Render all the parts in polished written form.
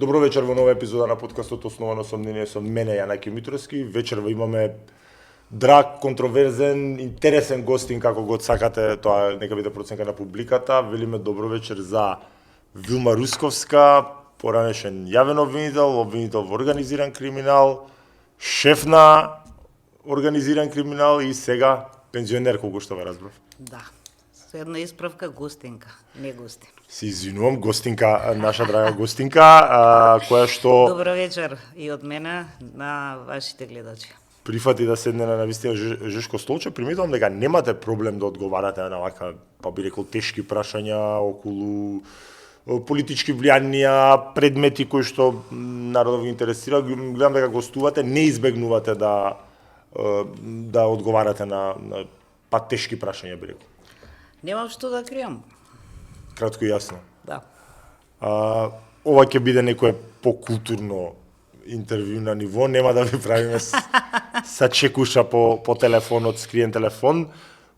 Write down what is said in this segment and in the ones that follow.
Добро вечер во нова епизода на подкастот Основано со мнение со мене Јанаки Митровски. Вечерва имаме драг, контроверзен, интересен гостин, како го сакате, тоа нека биде проценка на публиката. Велиме добро вечер за Вилма Русковска, поранешен јавен обвинител во организиран криминал, шеф на организиран криминал и сега пензионер, колку што ве разбрав. Да. Со една исправка гостинка, не гостин. Се извинувам, гостинка, наша драга гостинка, која што Добро вечер и од мене на вашите гледачи. Прифати да седне на навистина жешко столче, приметувам дека немате проблем да одговарате на вака, па би рекол, тешки прашања околу политички влијанија, предмети кои што народот ги интересира. Гледам дека гостувате, не избегнувате да одговарате на па тешки прашања, би рекол. Немам што да кријам. Кратко и јасно. Да. Ова ќе биде некое покултурно интервју на ниво, нема да ви правиме са чекуша по телефонот, скриен телефон,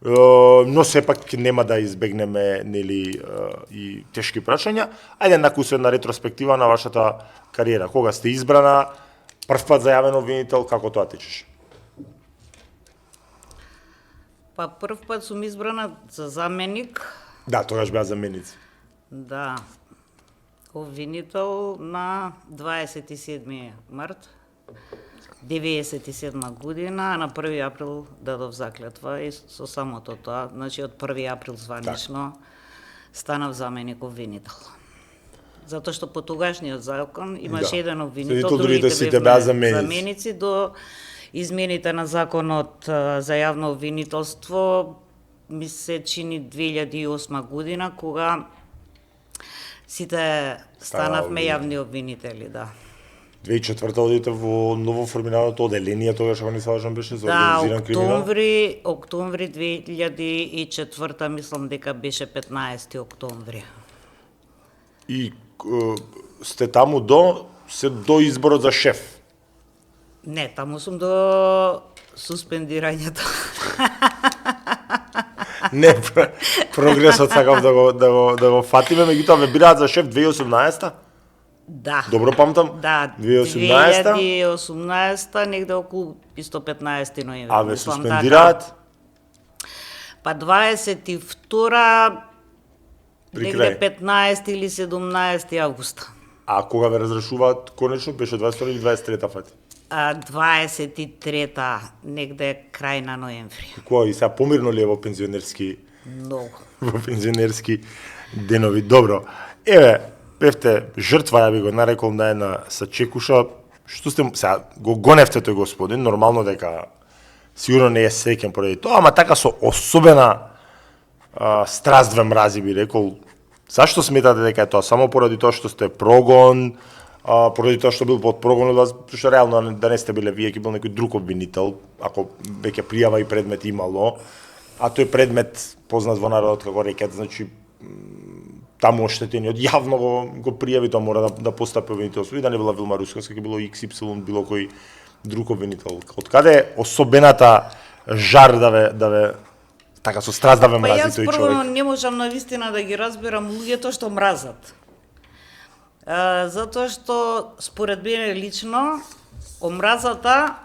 но сепак нема да избегнеме нели и тешки прашања. Ајде накусо една ретроспектива на вашата кариера. Кога сте избрана, прв пат за јавен обвинител, како тоа течеше? Па прв пат сум избрана за заменик. Да, тогаш беа заменици. Да. Обвинител на 27 март 97 година, а на 1 април дадов заклетва и со самото тоа, значи од 1 април званично станав заменик обвинител. Затоа што по тогашниот закон имаше еден обвинител, другите бевме заменици до измените на законот за јавно обвинителство, ми се чини 2008 година, кога сите станавме јавни обвинители, да. 2004 одите во ново формираното оделение, тогаш ако не се лажам беше за организиран криминал. Да, октомври 2004, мислам дека беше 15 октомври. И сте таму до изборот за шеф? Не, таму сум до суспендирањето. Не, прогресот сакав да го фатиме, меѓутоа ве бираат за шеф 2018-та? Да. Добро памтам? Да, 2018-та, негде околу 115 ноември. А ве суспендираат? Па 22-та, негде 15 или 17 август. А кога ве разрешуваат конечно, беше 22 или 23-та фати? 23-та, негде крај на ноември. Кога и сега помирно ли е во пензионерски? Многу. Во пензионерски денови. Добро. Еве, бевте жртва, ја би го нарекол на една сачекуша. Што сте, сега, го гоневте тој господин, нормално дека сигурно не е среќен поради тоа, ама така со особена страст ве мрази, би рекол. Зашто сметате дека е тоа? Само поради тоа што сте прогон, поради тоа што бил под прогон од вас, што реално да не сте биле вие, ќе бил некој друг обвинител, ако веќе пријава и предмет имало, а тој предмет познат во народот како рекет, значи таму оштетениот јавно го пријави, тоа мора да постапи обвинителство и да не била Вилма Русковска, ќе било XY, било кој друг обвинител. Од каде е особената жар да ве така со страст да ве мрази тој човек? Па јас прво не можам навистина да ги разберам луѓето што мразат. Затоа што според мене лично омразата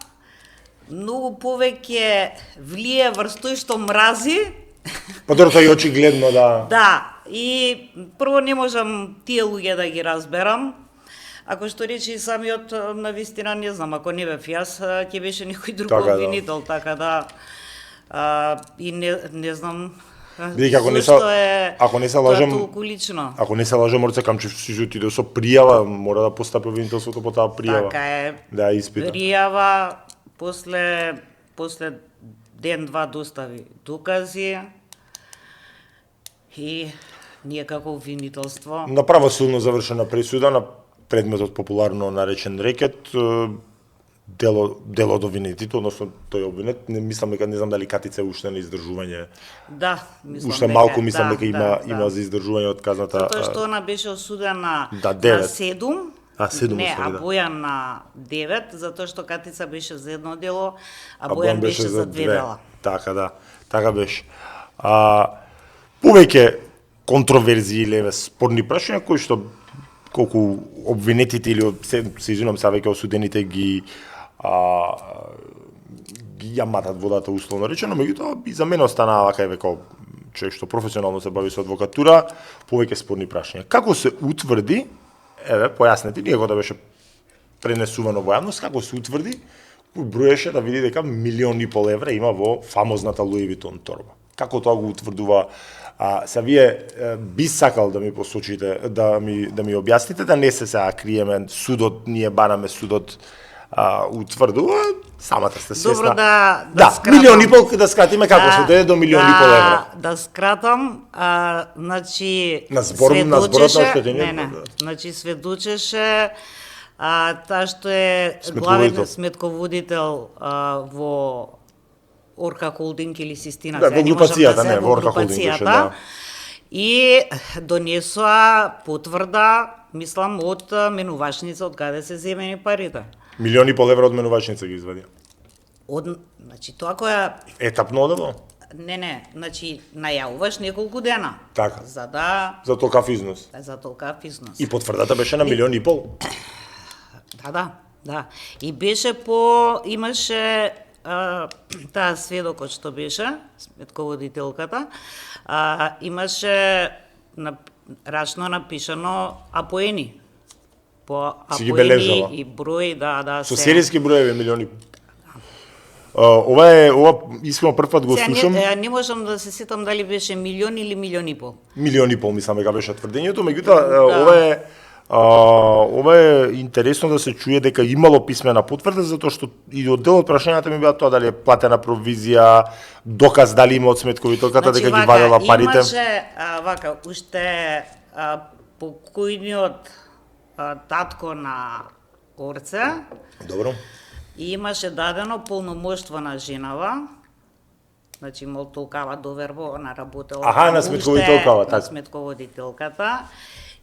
многу повеќе влие врз тој што мрази. Па тоа е очигледно, да. Да, и прво не можам тие луѓе да ги разберам. Ако што рече и самиот, навистина не знам, ако не бев јас, ќе беше некој друг обвинител, така да и не знам. Бидејќи ако не се лажам, ако не се лажам, Орце Камчев си отиде со пријава, мора да постапи обвинителството по таа пријава. Така е. Да, испита. Пријава, после ден-два достави докази и ние како обвинителство. Направо силно завршена пресуда на предметот популарно наречен рекет, дело од обвинетите, односно тој обвинет, не мислам дека, не знам дали Катица уште на издржување. Да, мислам уште малку мислам дека има за издржување од казната. Затоа што она беше осудена на 7. Не, а Бојан на 9, затоа што Катица беше за едно дело, а Бојан беше за 2 дела. Така да, така беше. Повеќе контроверзии или спорни прашања кои што колку обвинетите или се извинувам сега веќе осудените ги јаматат водата условно речено, меѓутоа и за мене останаа вака веќе човек што професионално се бави со адвокатура, повеќе спорни прашања. Како се утврди, појаснете, ние кога беше пренесувано во јавност, како се утврди, кој броеше да види дека 1,5 милион евра има во фамозната Луи Витон торба. Како тоа го утврдува? Са вие би сакал да ми посочите, да ми објасните, да не се сега криеме судот, ние бараме судот утврдува, самата сте свесна. Добро да скратам. 1,5 милион да скратиме, како се дојде до 1,5 милион евра. Да скратам, значи на зборот на оштетениот. Не, значи сведочеше таа што е главен сметководител во Орка Холдинг или Систина, во групацијата, не, во Орка Холдинг беше, да. И донесоа потврда, мислам, од менувачница од каде се земени парите. 1,5 милион евра од менувачница ги извади. Значи тоа која етапно одево? Не, значи најавуваш неколку дена. Така. За толкав износ. За толкав износ. И потврдата беше на 1,5 милион. Да. И беше имаше таа сведокот што беше, сметководителката, имаше рачно напишано апоени. По апоени и број, да. Со серијски броеви 1,5 милион. Ова искрено прв пат го слушам. Не можам да се сетам дали беше 1 милион или 1,5 милион. 1,5 милион мислам дека беше тврдењето, меѓутоа ова е интересно да се чуе дека имало писмена потврда, затоа што и од дел од прашањата ми беа тоа дали е платена провизија, доказ дали има од сметковителката дека ги вадела парите. Имаше уште покојниот татко на Орце. Добро. И имаше дадено полномоштво на женава, значи молтолкава довербо на работела. На сметководителкава, така. На сметководителката.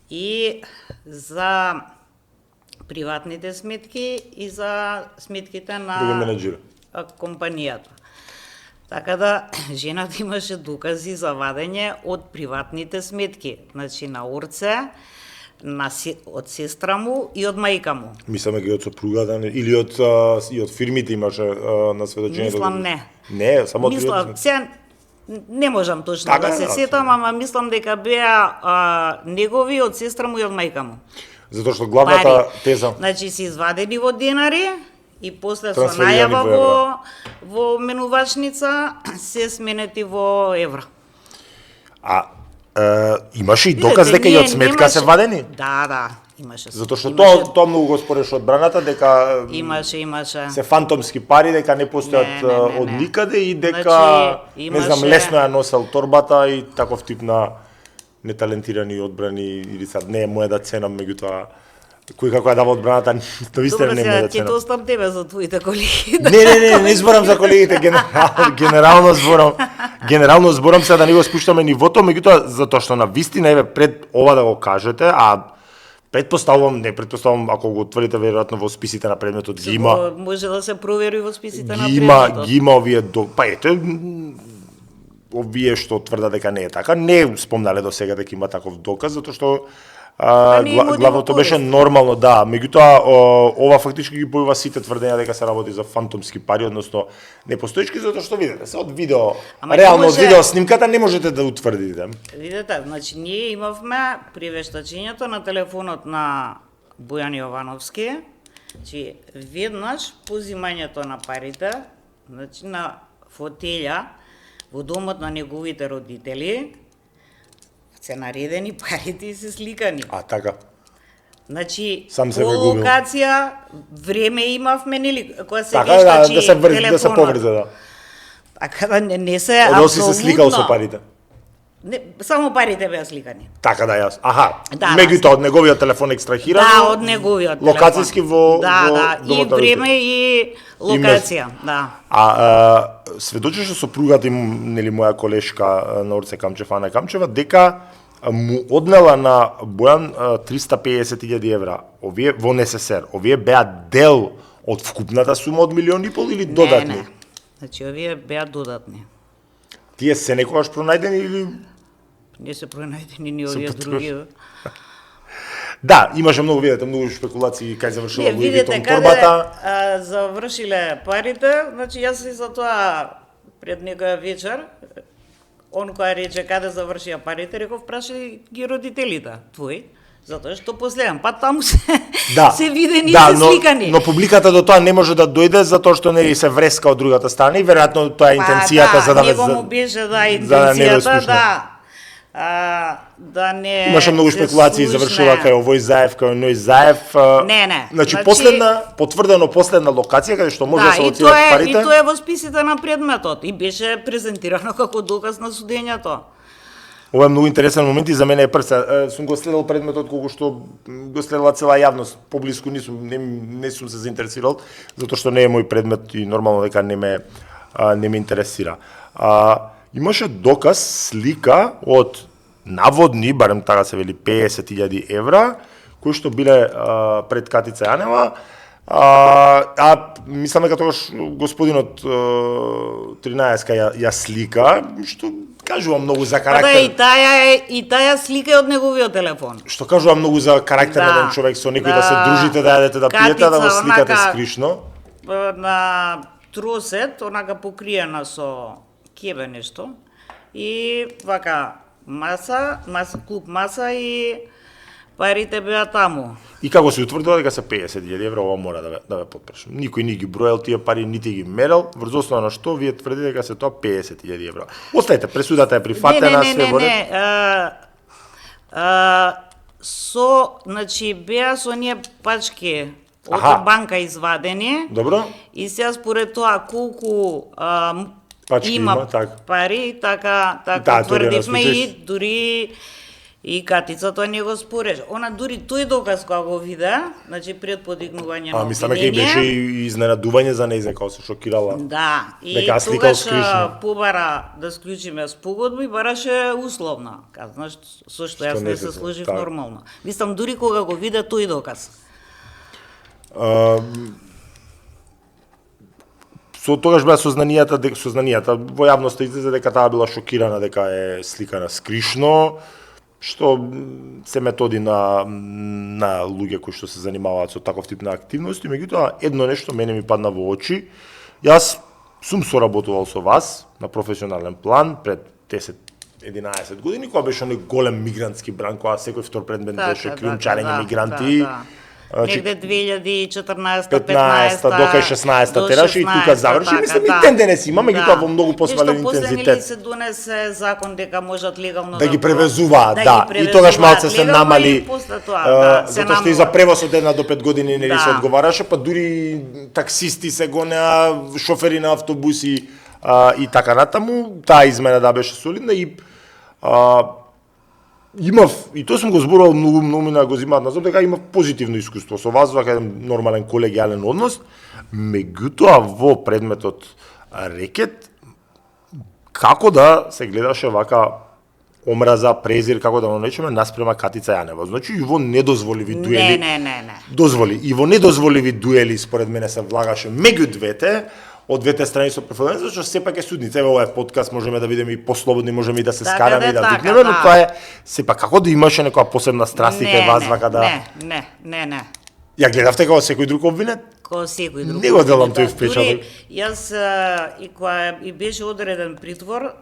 И за приватните сметки и за сметките на компанијата. Така да, жената имаше докази за вадење од приватните сметки, значи на Орце, од сестра му и од мајка му. Мисламе ги од сопругата или од фирмите имаше на сведочење? Мислам не. Не, само од приватните сметки. Не можам точно да се сетам, ама мислам дека беа негови од сестра му и од мајка му. Затоа што главната теза... Значи се извадени во денари и после со најава во менувачница се сменети во евра. Имаше и доказ дека и од сметка се вадени? Да, имаше. Затоа што тоа многу го спореше одбраната дека имаше се фантомски пари, дека не постојат од никаде и дека не знам лесно ја носел торбата и таков тип на неталентирани одбрани или сад не е моја да ценам, меѓутоа кој како ја дава одбраната, навистина не е моја да ценам. Добро, ќе оставам тебе за твоите колеги. Не зборам за колегите, генерално зборам се да не го спуштаме нивото, меѓутоа затоа што навистина еве пред ова да го кажете, предпоставувам, ако го отворите веројатно во списите на предметот ги има. Може да се провери во списите на предметот. Ги има овие овие што тврдат дека не е така, не спомнале до сега дека има таков доказ, затоа што главното беше нормално, да, меѓутоа ова фактички ги појува сите тврдења дека се работи за фантомски пари, односно непостоечки, затоа што видите, се од видео, реално од видео снимката не можете да утврдите. Видите, значи ние имавме при вештачењето на телефонот на Бојан Јовановски, значи веднаш по зимањето на парите, значи на фотеља во домот на неговите родители, се наредени парите и се сликани. Така. Значи, по локација, време имавме, нели, кога се вештачи телефонот. Да се поврзе, да. Така да не се апсолутно... Одоси се сликал со парите? Не, само парите беа сликани. Така да, јас. Меѓутоа од неговиот телефон екстрахирано? Да, од неговиот телефон. Локацијски во и време и локација, да. Сведочеше сопругата им, нели, моја колешка на Орце Камчев, Ана Камчева, дека му однела на Бојан 350.000 евра овие во НССР. Овие беа дел од вкупната сума од 1,5 милион или додатни? Не. Значи овие беа додатни. Тие се некогаш пронајдени или не се пронајдени ни овие други? Да, имаше многу, видете, многу шпекулации кај завршила Луи Витон торбата. Завршиле парите, значи јас и за тоа пред некоја вечер, он која рече каде завршија парите, реков прашај ги родителите твои, затоа што последен пат таму се се видени да, се сликани. Но публиката до тоа не може да дојде затоа што не се вреска од другата страна и веројатно тоа е интенцијата за да него му беше интенцијата да не имаше многу спекулации завршила кај овој Заев, кај оној Заев. Не. Значи потврдено последна локација каде што може да се отидат парите. И тоа е во списите на предметот и беше презентирано како доказ на судењето. Ова е многу интересен момент и за мене е прв. Сум го следел предметот колку што го следела цела јавност. Поблиску не сум се заинтересирал, затоа што не е мој предмет и нормално дека не ме интересира. Имаше доказ, слика од наводни, барем така се вели, 50.000 евра, кои што биле пред Катица Јанева, мислам дека тогаш господинот 13 ја слика, што кажува многу за карактер. И таа слика е од неговиот телефон. Што кажува многу за карактер на еден човек, со некој да се дружите, да јадете, да пиете, да го сликате скришно. На тросет, онака покриена со кебе нешто, и вака клуб маса и парите беа таму. И како се утврдува дека се 50.000 евра, ова мора да ве потпрашам. Никој не ги броел тие пари, нити ги мерел, врз основа на што вие тврдите дека се тоа 50.000 евра. Остајте, пресудата е прифатена, све во ред. Значи беа со оние пачки од банка извадени. Добро. И сега според тоа колку има пари, така тврдивме и дури и Катица тоа не го спореше. Она дури тој доказ кога го виде, значи пред подигнување на обвинение. Мислам дека беше и изненадување за нејзина, кога се шокирала. Да, и тогаш побара да склучиме спогодба и бараше условно. Знаеш, со што јас не се сложив нормално. Мислам дури кога го виде тој доказ. Со тогаш беа сознанијата во јавноста излезе дека таа била шокирана дека е сликана скришно, што се методи на луѓе кои што се занимаваат со таков тип на активности, меѓутоа едно нешто мене ми падна во очи. Јас сум соработувал со вас на професионален план пред 10-11 години, кога беше оној голем мигрантски бран, кога секој втор предмет беше криумчарење мигранти. Негде 2014-15 до 16 тераше и тука заврши. Мислам и ден денес има, меѓутоа во многу посмален интензитет. Нешто после се донесе закон дека можат легално да ги превезуваат, да. И тогаш малце се намали, затоа што и за превоз од 1 до 5 години не се одговараше, па дури таксисти се гонеа, шофери на автобуси и така натаму. Таа измена да беше солидна и имав, и тоа сум го зборувал многу на го зимаат назад, дека имав позитивно искуство со вас, вака еден нормален колегијален однос, меѓутоа во предметот рекет, како да се гледаше вака омраза, презир, како да го наречеме, наспрема Катица Јанева. Значи и во недозволиви дуели. Не. Дозволи. И во недозволиви дуели според мене се влагаше меѓу двете, од двете страни со преференција, зашто сепак е судница. Ево, ова е подкаст, можеме да бидеме и послободни, можеме и да се скараме и да викнеме, но тоа е сепак како да имаше некоја посебна страст и кај вас вака да. Не. Ја гледавте како секој друг обвинет? Како секој друг. Не го делам тој впечаток. Јас и кога и беше одреден притвор,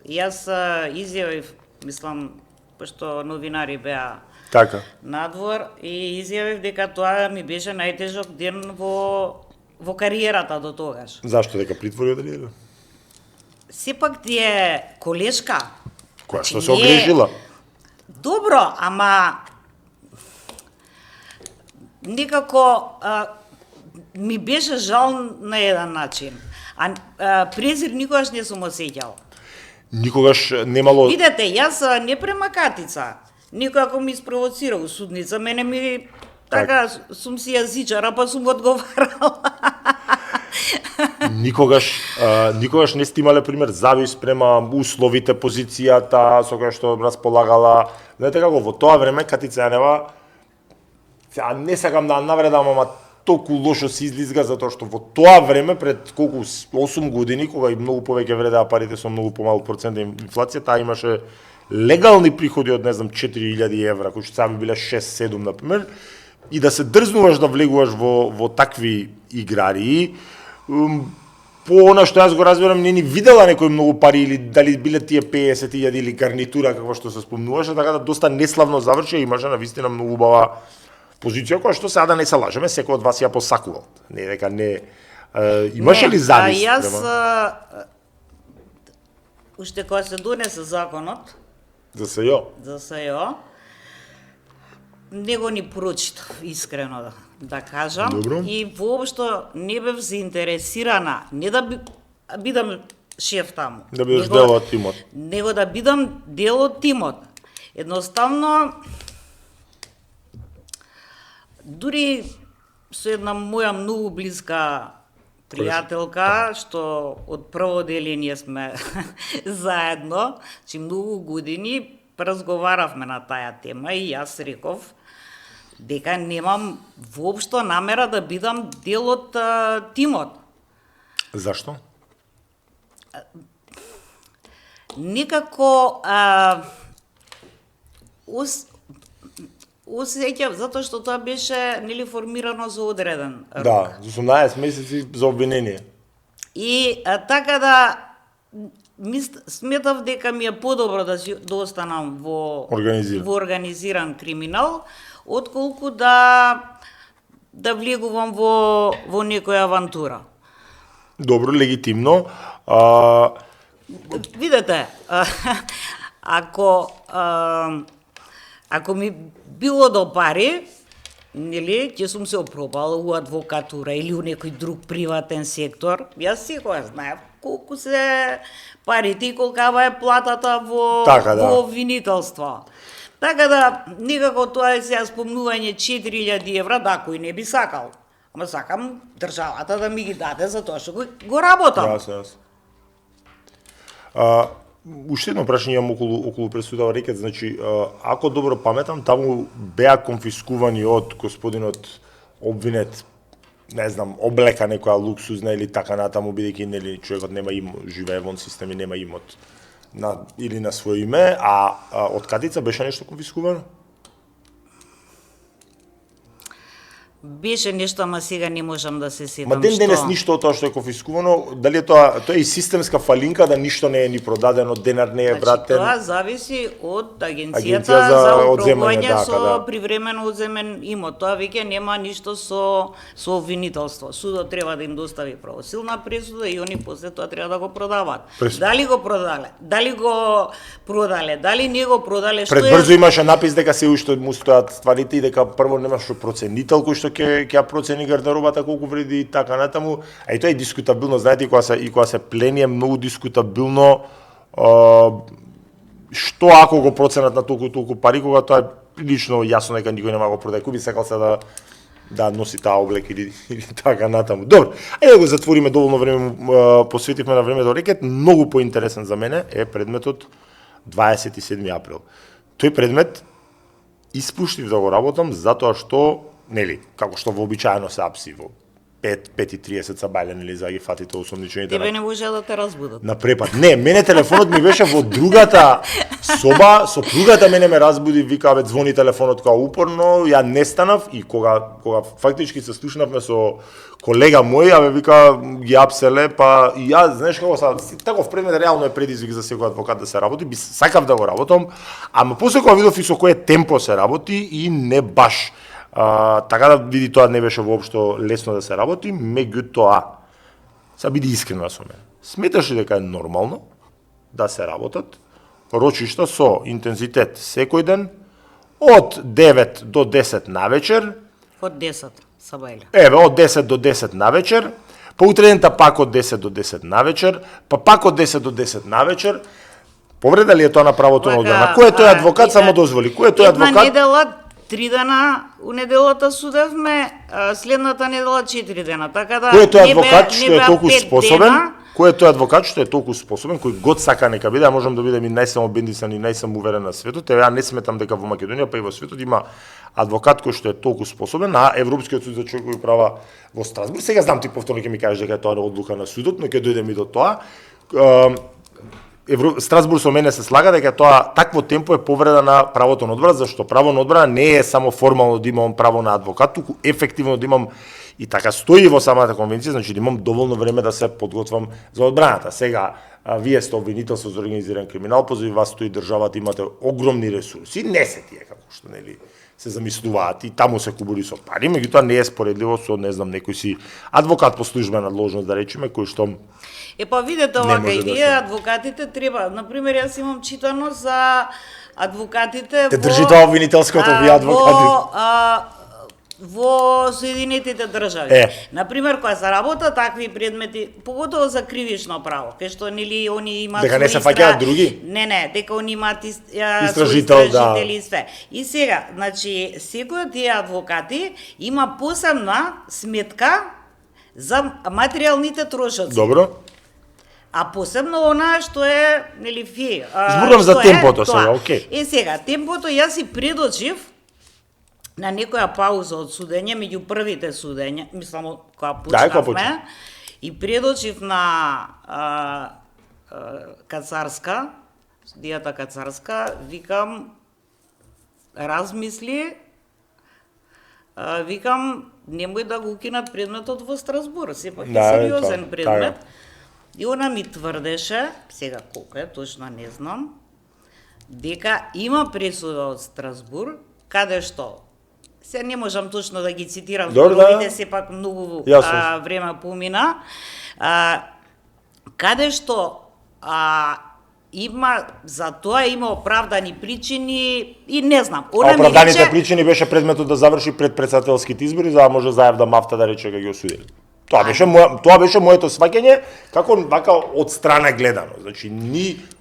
јас изјавив, мислам, пошто новинари беа така надвор, и изјавив дека тоа ми беше најтежок ден во кариерата до тогаш. Зашто дека притвори одреден? Сепак ти е колешка. Која што се огрежила? Добро, ама некако ми беше жал на еден начин. Презир никогаш не сум осеќал. Никогаш немало. Видете, јас не према Катица. Никој ако ми испровоцира у судница, мене ми така сум си јазичара, па сум одговарала. Никогаш не сте имале пример завис према условите, позицијата со која што располагала. Знаете како во тоа време Катица Јанева, не сакам да навредам, ама толку лошо се излизга затоа што во тоа време пред колку 8 години, кога и многу повеќе вредеа парите со многу помал процент инфлација, таа имаше легални приходи од, не знам, 4000 евра, кои што сега би биле 6-7, например, и да се дрзнуваш да влегуваш во такви играри, по она што јас го разбирам, не ни видела некој многу пари, или дали биле тие 50.000 или гарнитура, како што се спомнуваше, така да доста неславно заврши, имаше навистина многу убава позиција, која што сега да не се лажеме, секој од вас ја посакувал. Не, дека не... имаше ли завист? Јас, уште кога се донесе законот, За СЈО, него ни прочитав, искрено да кажам. Добро. И воопшто не бев заинтересирана, не да бидам шеф таму. Да бидеш дел од тимот. Него да бидам дел од тимот. Едноставно, дури со една моја многу блиска пријателка, што од прво деление сме заедно, че многу години разговаравме на таа тема и јас реков дека немам воопшто намера да бидам дел од тимот. Зашто? Некако осеќав, затоа што тоа беше нели формирано за одреден рок. Да, за 18 месеци за обвинение. И така да сметав дека ми е подобро да останам во организиран криминал, отколку да влегувам во некоја авантура. Добро, легитимно. Видете, ако ми било до пари, нели, ќе сум се опробала у адвокатура или у некој друг приватен сектор. Јас секогаш знаев колку се парите и колкава е платата во обвинителство. Така да, некако тоа е сега спомнување 4000 евра, да, кој не би сакал. Ама сакам државата да ми ги даде за тоа што го работам. Јас. Уште едно прашање имам околу пресудава рекет, значи, ако добро паметам, таму беа конфискувани од господинот обвинет, не знам, облека некоја луксузна или така натаму, бидејќи нели човекот нема живее вон системи, нема имот или на своје име, а од кадица беше нешто конфискувано? Беше нешто, ама сега не можам да се сетам. Ма денес ништо од тоа што е конфискувано, дали е тоа е и системска фалинка да ништо не е ни продадено, денар не е вратен? Тоа зависи од агенцијата за управување со привремено одземен имот. Тоа веќе нема ништо со обвинителство. Судот треба да им достави правосилна пресуда и они после тоа треба да го продаваат. Дали го продале, дали не го продале, што е... Предбрзо имаше напис дека се уште му стојат стварите и дека прво немаше проценител кој што ќе ја процени гардеробата колку вреди и така натаму. А и тоа е дискутабилно, знаете, и кога се плени е многу дискутабилно што ако го проценат на толку пари, кога тоа е прилично јасно дека никој нема го продаде. Кој би сакал се да носи таа облек или така натаму. Добро, ајде да го затвориме, доволно време посветивме на времето рекет. Многу поинтересен за мене е предметот 27 април. Тој предмет испуштив да го работам затоа што, нели, како што вообичаено се апси во 5:30 са бајле, нели, за ги фатите осомничените. Тебе не може да те разбудат. На препад. Не, мене телефонот ми беше во другата соба, сопругата мене ме разбуди, вика, бе, звони телефонот као упорно, ја не станав и кога фактички се слушнавме со колега мој, абе, вика, ги апселе, па и ја, знаеш како са, таков предмет реално е предизвик за секој адвокат да се работи, би сакав да го работам, ама после кога видов и со кое темпо се работи и не баш. Така да види тоа не беше воопшто лесно да се работи, меѓутоа, сега биди искрена со мене. Сметаш ли дека е нормално да се работат рочишта со интензитет секој ден од 9 до 10 навечер? Од 10 са бајле. Еве, од 10 до 10 навечер, па утредента пак од 10 до 10 навечер, па пак од 10 до 10 навечер. Повреда ли е тоа на правото на одбрана? Кој е тој адвокат, само дозволи? Кој е тој адвокат? Една недела 3 дена, у неделата судевме, следната недела 4 дена, така да... Кој е тој адвокат што е толку способен? Кој е тој адвокат што е толку способен, кој год сака нека биде, а можам да бидам и најсамобендисан и најсамоуверен на светот, ја не сметам дека во Македонија, па и во светот има адвокат кој што е толку способен, а Европскиот суд за човекови права во Страсбург, сега знам ти повторно ќе ми кажеш дека е тоа одлука на судот, но ќе дојдеме и до тоа. Страсбург со мене се слага дека тоа такво темпо е повреда на правото на одбрана, зашто право на одбрана не е само формално да имам право на адвокат, туку ефективно да имам и така стои во самата конвенција, значи да имам доволно време да се подготвам за одбраната. Сега вие сте обвинителство за организиран криминал, позади вас стои државата, имате огромни ресурси, не се тие како што нели се замислуваат и таму се кубури со пари, меѓутоа не е споредливо со не знам некој си адвокат по службена дложност да речеме кој што Па видете Не овака може и да вие се- адвокатите треба, например јас имам читано за адвокатите те држи тоа обвинителското вие адвокати. Во Соединетите држави. Например, кога се работа такви предмети, поготово за кривично право, кај што нели они имаат Дека не се свои фаќаат други? Не, дека они имаат Истражител, да. истражители и све. И сега, значи, секој од тие адвокати има посебна сметка за материјалните трошоци. Добро. А посебно она што е, нели, фи. Зборувам за што е темпото тоа. сега, окей. Сега, темпото јас си предочив на некоја пауза од судење, меѓу првите судења, мислам, кога кога почна. почнавме, и предочив на Кацарска, судијата Кацарска, викам, размисли, викам, немој да го укинат предметот во Страсбург, сепак е Да, сериозен тоа, предмет. така. И она ми тврдеше, сега колку е, точно не знам, дека има пресуда од Страсбург, каде што, се не можам точно да ги цитирам, Добро, зборовите да. сепак многу Јасно. време помина, каде што има, за тоа има оправдани причини и не знам. А Она ми оправданите рече, причини беше предметот да заврши пред председателските избори, за да може Заев да мафта да рече дека ги осудили. Тоа беше моето сваќање како вака од страна гледано. Значи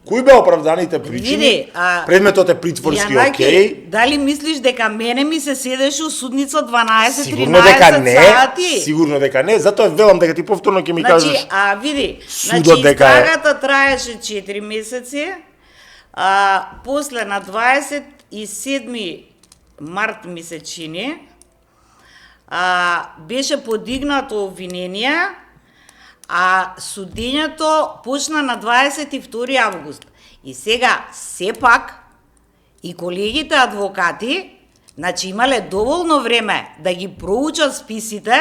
кои беа оправданите причини? Види, предметот е притворски окей. Дали мислиш дека мене ми се седеше у судница 12-13 Сигурно дека не, сати? сигурно дека не, затоа велам дека ти повторно ќе ми Значи, кажеш. види, судот значи дека е- истрагата траеше 4 месеци, после на 27 март ми се чини, беше подигнато обвинение, а судењето почна на 22 август. И сега, сепак, и колегите адвокати, значи имале доволно време да ги проучат списите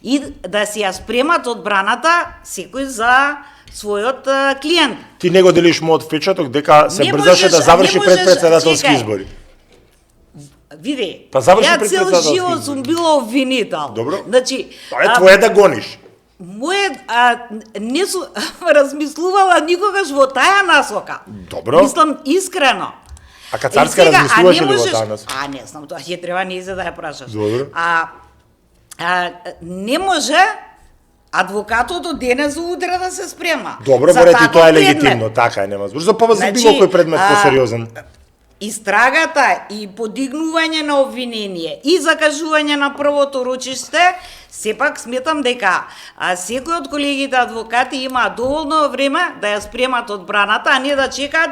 и да си ја спремат одбраната секој за својот клиент. Ти не го делиш мојот впечаток дека се Не брзаше можеш- да заврши не пред можеш- председателски чекај. избори. Види, Па заврши ја пред цел председателски живот избори. сум била обвинител. Добро. Значи, Тоа е твое да гониш. моје не су размислувала никогаш во таа насока. Добро. Мислам искрено. А Кацарска И сега, размислуваше не ли во можеш- таа насока? Не знам, тоа ќе треба нејзе да ја прашаш. Добро. Не може адвокатот од денес за утре да се спрема. Добро, За мора ти таков тоа е предмет. легитимно, така е, нема збор. За Значи, било кој предмет посериозен. Истрагата и подигнување на обвинение и закажување на првото рочиште, сепак сметам дека секој од колегите адвокати има доволно време да ја спремат одбраната, а не да чекаат,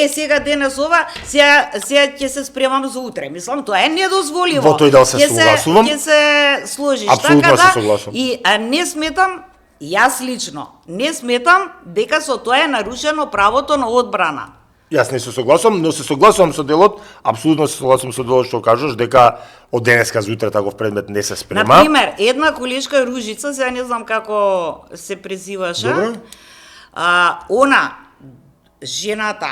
сега денес ова, сега ќе се спремам за утре. Мислам, тоа е недозволиво. Во тој дел се Ќе согласувам. Ќе се сложиш. Апсолутно така се да, согласувам. И не сметам, јас лично, не сметам дека со тоа е нарушено правото на одбрана. Јас не се согласувам, но се согласувам со делот, апсолутно се согласувам со делот што кажеш, дека од денеска за утре таков предмет не се спрема. Например, една колешка Ружица, сега не знам како се презиваше, Добро. она, жената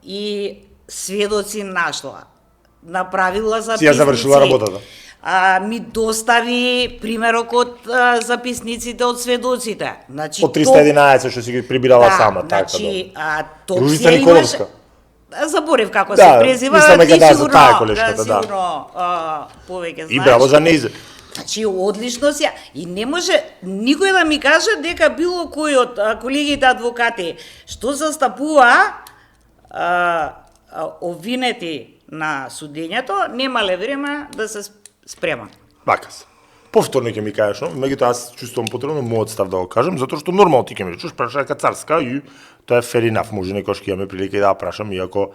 и сведоци нашла, направила Си ја записници. завршила работата. Ми достави примерок од записниците од сведоците. Значи, Од 311 што си ги прибирала сама, така значи, да. тоа Ружица се Николовска. имаше. Заборев како Да, се презива, мислам дека ти да, за сигурно, таа колешката, да. сигурно повеќе знаеш. И браво за нејзе. Значи, одлично си. И не може никој да ми каже дека било кој од колегите адвокати што застапува обвинети на судењето, немале време да се спремат. Вака се. Повторно ќе ми кажеш, но меѓутоа аз чувствувам потребно мојот став да го кажам, затоа што нормално ти ќе ми речеш, прашај Кацарска и тоа е fair enough, може некош ќе имаме прилика и да ја прашам, иако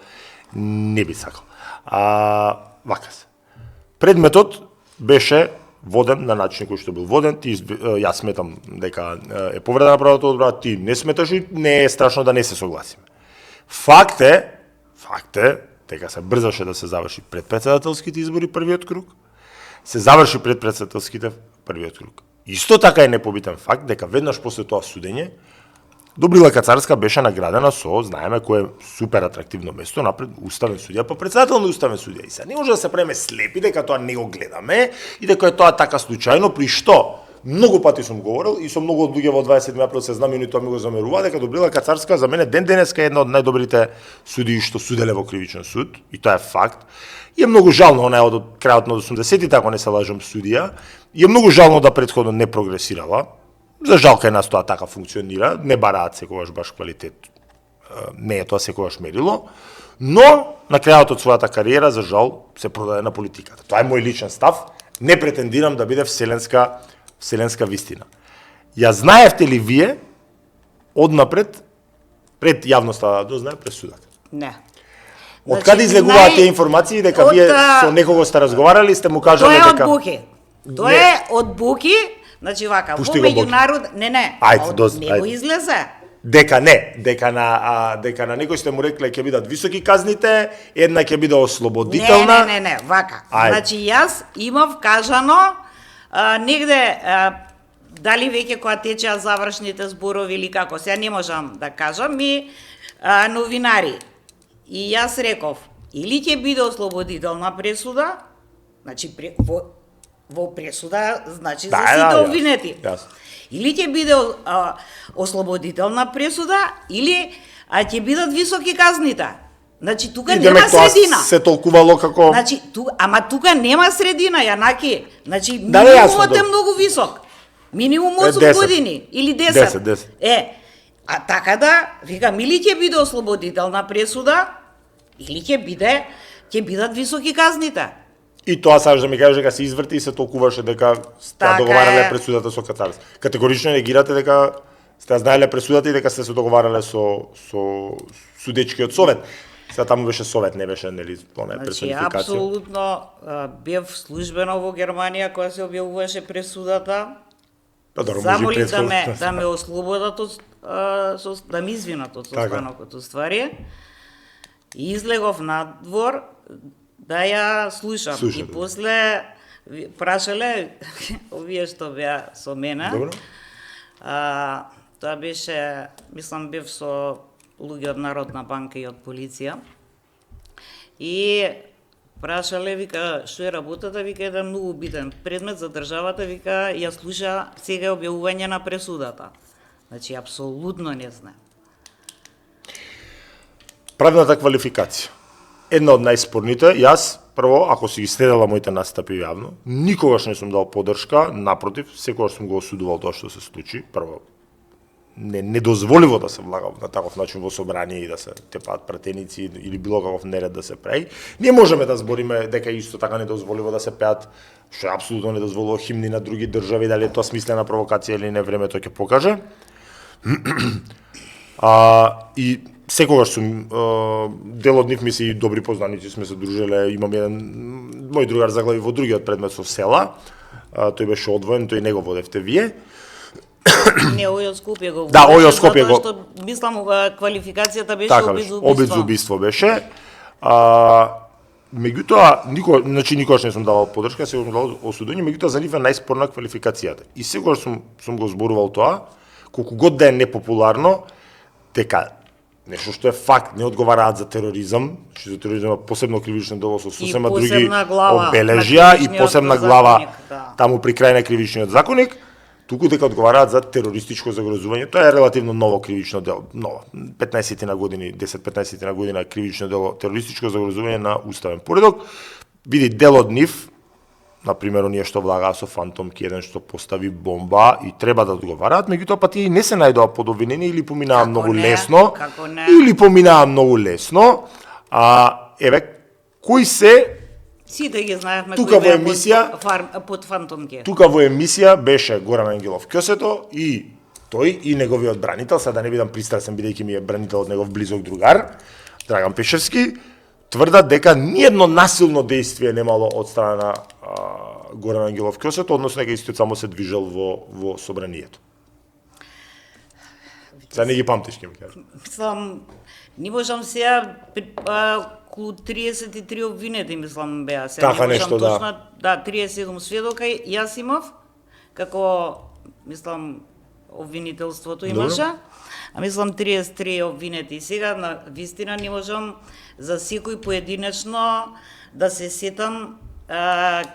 не би сакал. Вака се. Предметот беше воден на начин кој што бил воден, ти јас сметам дека е повреда на правото одбрана, ти не сметаш и не е страшно да не се согласиме. Факт е, дека се брзаше да се заврши пред председателските избори првиот круг, се заврши пред председателските првиот круг. Исто така е непобитен факт дека веднаш после тоа судење Добрила Кацарска беше наградена со, знаеме кој е супер атрактивно место, напред уставен судија, па председател на уставен судија. И сега не може да се преме слепи дека тоа не го гледаме и дека е тоа така случајно, при што многу пати сум говорил и со многу од луѓе во 27 април се знам и тоа ми го замерува дека Добрила Кацарска за мене ден денеска е една од најдобрите судии што суделе во кривичен суд и тоа е факт. И е многу жално, она е од крајот на 80-тите, ако не се лажам, судија. И е многу жално да претходно не прогресирала. За жал кај нас тоа така функционира, не бараат секогаш баш квалитет, не е тоа секогаш мерило, но на крајот од својата кариера, за жал, се продаде на политиката. Тоа е мој личен став, не претендирам да биде вселенска вистина. Ја знаевте ли вие, однапред, пред јавноста да дознае пресудата? Не. Од каде излегуваат тие информации дека вие со некого сте разговарали, сте му кажале дека... Тоа е од буки. Тоа е од буки. Значи вака, во меѓународ, не, не го излезе. Дека на некој сте му рекле ќе бидат високи казните, една ќе биде ослободителна. Не, вака. Значи јас имав кажано негде дали веќе кога течеа завршните зборови или како, сега не можам да кажам, новинари. И јас реков, или ќе биде ослободителна пресуда, значи во пресуда, значи за сите обвинети. Или ќе биде ослободителна пресуда, или ќе бидат високи казните. Значи тука нема средина. Се толкувало како... Значи, тука нема средина, Јанаки. Значи, минимумот е многу висок. Минимум 8 години, или 10. 10. А така да, викам, или ќе биде ослободителна пресуда, или ќе бидат високи казните. И тоа сакаш да ми кажеш дека се изврти и се толкуваше дека сте договарале пресудата со Кацарс. Категорично негирате дека сте знаеле пресудата и дека сте се договарале со судечкиот совет. Сега таму беше совет, не беше нели она персонификација. Значи апсолутно бев службено во Германија кога се објавуваше пресудата. Замолив да ме ослободат да ми извинат од состанокот уствари. И излегов надвор да ја слушам. И после прашале овие што беа со мене. Добро. Тоа беше, мислам, бев со луѓе од Народна банка и од полиција. И прашале, вика, што е работата, вика, еден многу битен предмет за државата, вика, ја слуша сега објавување на пресудата. Значи, апсолутно не знам. Правната квалификација. Една од најспорните, јас, прво, ако си ги следела моите настапи јавно, никогаш не сум дал поддршка, напротив, секогаш сум го осудувал тоа што се случи. Прво, недозволиво да се влага на таков начин во собрание и да се тепаат пратеници или било каков неред да се прави. Не можеме да збориме дека исто така недозволиво да се пеат, што е апсолутно недозволиво, химни на други држави, дали е тоа смислена провокација или не, времето ќе покаже. И секогаш сум, дел од нив ми се и добри познаници, сме се дружеле, имам еден мој другар заглави во другиот предмет со села, тој беше одвоен, тој не го водевте вие. Не, ој од Скопје го водеше. Да, ој од Скопје го. Што, мислам, квалификацијата беше така, обид за убиство беше. Меѓутоа, никогаш не сум давал поддршка, секогаш сум давал осудување, меѓутоа за нив е најспорна квалификацијата. И секогаш сум го зборувал тоа, колку год да е непопуларно, дека нешто што е факт, не одговараат за тероризам, што за тероризам посебно кривично дело со сосема други обележја и посебна глава таму при крај на кривичниот законник, туку дека одговараат за терористичко загрозување. Тоа е релативно ново кривично дело, ново, 15 на години, 10-15 на година кривично дело, терористичко загрозување на уставен поредок. Види дел од нив, например, оние што влагаа со фантомки, еден што постави бомба и треба да одговараат, меѓутоа па тие не се најдоа подобвинени или поминаа многу лесно, или поминаа многу лесно. Еве, кои се сите ги знаевме тука во емисија под фантомки. Тука во емисија беше Горан Ангелов Кјосето и тој и неговиот бранител, сега да не бидам пристрасен бидејќи ми е бранител од негов близок другар, Драган Пешевски, тврдат дека ниедно насилно дејствие немало од страна на Горан Ангелов Кјосето, односно дека истиот само се движел во собранието. Сега не ги памтиш, ке ми кажеш. Мислам, не можам сега, околу 33 обвинети, мислам, беа. Сега Така не можам нешто, да. точно, да, 37 сведока јас имав, како, мислам, обвинителството имаше, а мислам 33 обвинети. Сега, на вистина, не можам за секој поединечно да се сетам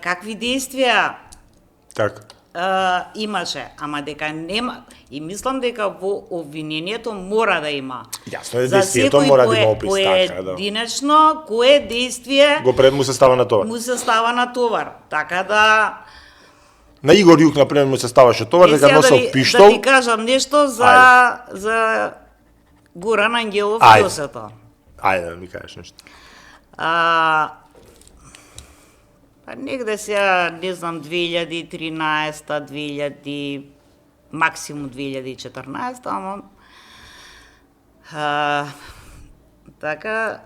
какви действија Така. имаше, ама дека нема, и мислам дека во обвинението мора да има. Јасно е, действието мора да има опис, така, да. Поединечно, кое действие Го пред му се става на тоа. му се става на товар. Така да... На Игор Јук, например, му се ставаше товар, дека сега носел пиштол. Да ти кажам нешто за Горан Ангелов Ајде. Досето. Ајде, да ми кажеш нешто. Па негде сега, не знам, 2013, 2000, максимум 2014, ама така,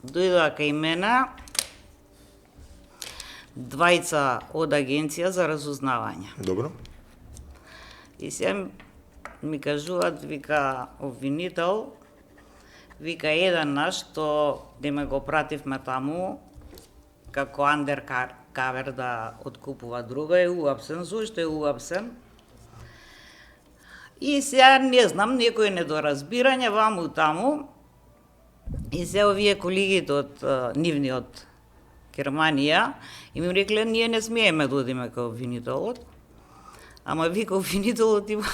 дојдоа кај мене двајца од агенција за разузнавање. Добро. И се ми кажуваат, вика, обвинител, вика, еден наш, што не ме го пративме таму, како андеркавер да откупува друга, е уапсен. Зошто е уапсен? И сега, не знам, некој недоразбирање ваму таму, и се овие колегите од нивни од Германија, и ми рекле, ние не смееме да одиме кај обвинителот, ама вика, обвинителот има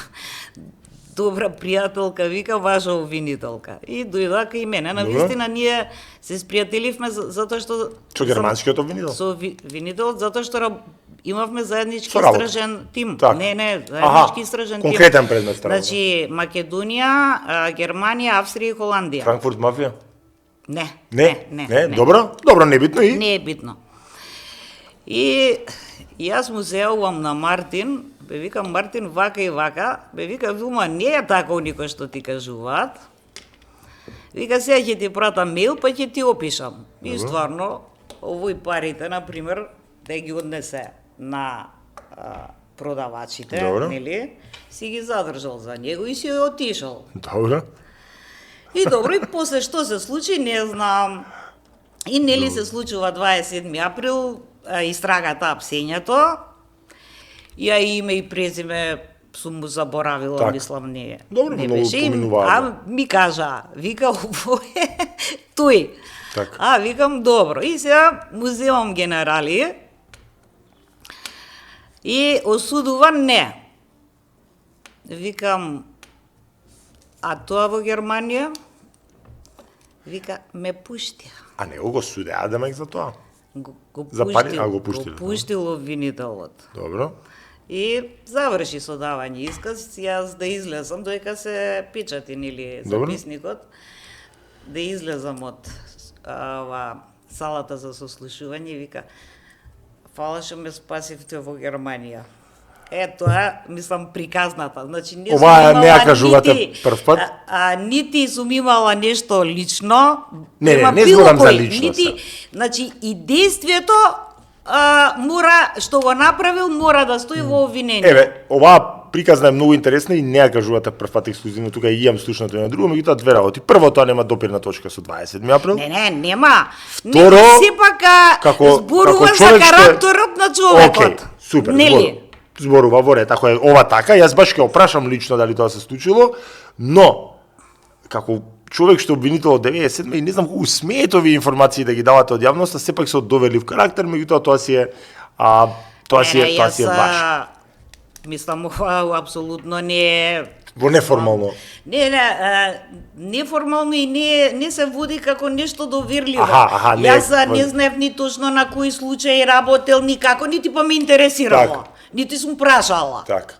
добра пријателка, вика, ваша обвинителка. И дојдоа кај мене, на вистина ние се спријателивме затоа што... Со германскиот обвинител? Со обвинителот, затоа што имавме заеднички Со работа. истражен тим. Так. Не, заеднички истражен тим. Конкретен предмет работа. Значи, Македонија, Германија, Австрија и Холандија. Франкфурт мафија? Не. Добро, добро, небитно и? Не е битно. И јас му се јавувам на Мартин, бе викам, Мартин, вака и вака, бе вика, Вилма, не е тако никој што ти кажуваат. Вика, сега ќе ти пратам мејл, па ќе ти опишам. И стварно, овој парите, например, да ги однесе на продавачите, Добро. нели, си ги задржал за него и си отишол. Добро. И добро, и после што се случи, не знам. И нели се случува 27 април, истрагата апсењето, ја име и презиме сум му заборавила, Так. мислам, не, Добро, не многу беше. споменуваа, А ми кажа, вика, ово е тој. Так. А, викам, добро. И сега му земам генерали и осудува не. Викам, а тоа во Германија? Вика, ме пуштија. А не го судеа демек за тоа? Го За пари? пуштил, А, го пуштил, Го пуштил обвинителот. Добро. И заврши со давање исказ, јас да излезам, доека се печати, нели, Добро. записникот, да излезам од салата за сослушување и вика, фала што ме спасивте во Германија. Тоа, мислам, приказната. Значи, не сум Ова имала не ја кажувате нити- прв пат? Нити сум имала нешто лично. Не, према не било зборам за кој, лично Нити, се. значи, и действието мора, што го направил, мора да стои во обвинение. Еве, оваа приказна е многу интересна и не ја кажувате прв пат ексклузивно, тука и имам слушнато и на друго, меѓутоа две работи. Прво, тоа нема допирна точка со 27 април. Не, нема. Второ, сепак зборува за човек што е- карактерот на човекот. Океј, супер, Нели? зборува во ред, ако е ова така, јас баш ќе опрашам лично дали тоа се случило, но како човек што е обвинител од 97 и не знам колку смеет овие информации да ги давате од јавноста, сепак се од доверлив карактер, меѓутоа тоа си е тоа си е ваш. Мислам, ова апсолутно не е Во неформално. неформално и не се води како нешто доверливо. Аха, не. Јас не знаев ни точно на кој случај работел, никако, нити па ме интересирало. Така. Нити сум прашала. Така.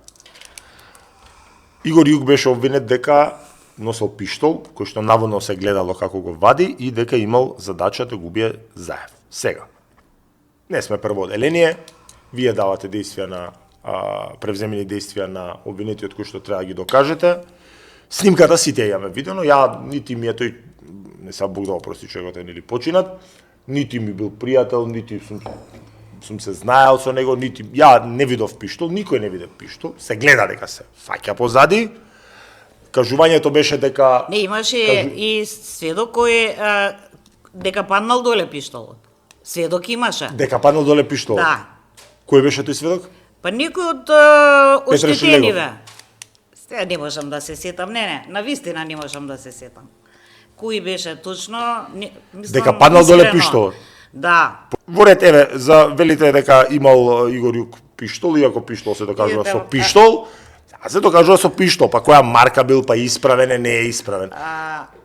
Игор Јук беше обвинет дека носел пиштол, кој што наводно се гледало како го вади и дека имал задача да го убие Заев. Сега. Не сме прво оделение, вие давате действија на превземени действија на обвинетиот кој што треба да ги докажете. Снимката сите ја имаме видено, ја нити ми е тој, не са Бог да опрости човекот е нели починат, нити ми бил пријател, нити сум се знаел со него, нити ја не видов пиштол, никој не виде пиштол, се гледа дека се фаќа позади. кажувањето беше дека Не, имаше и сведок кој дека паднал доле пиштолот. Сведок имаше. дека паднал доле пиштолот. Да. Кој беше тој сведок? Па некој од Петар оштетениве. Сега не можам да се сетам, не, навистина не можам да се сетам. Кој беше точно, мислам, Дека паднал доле искрено. пиштолот. Да. Во ред, еве, за велите дека имал Игор Јук пиштол, иако пиштол се докажува со пиштол, а се докажува со пиштол, па која марка бил, па исправен, не е исправен.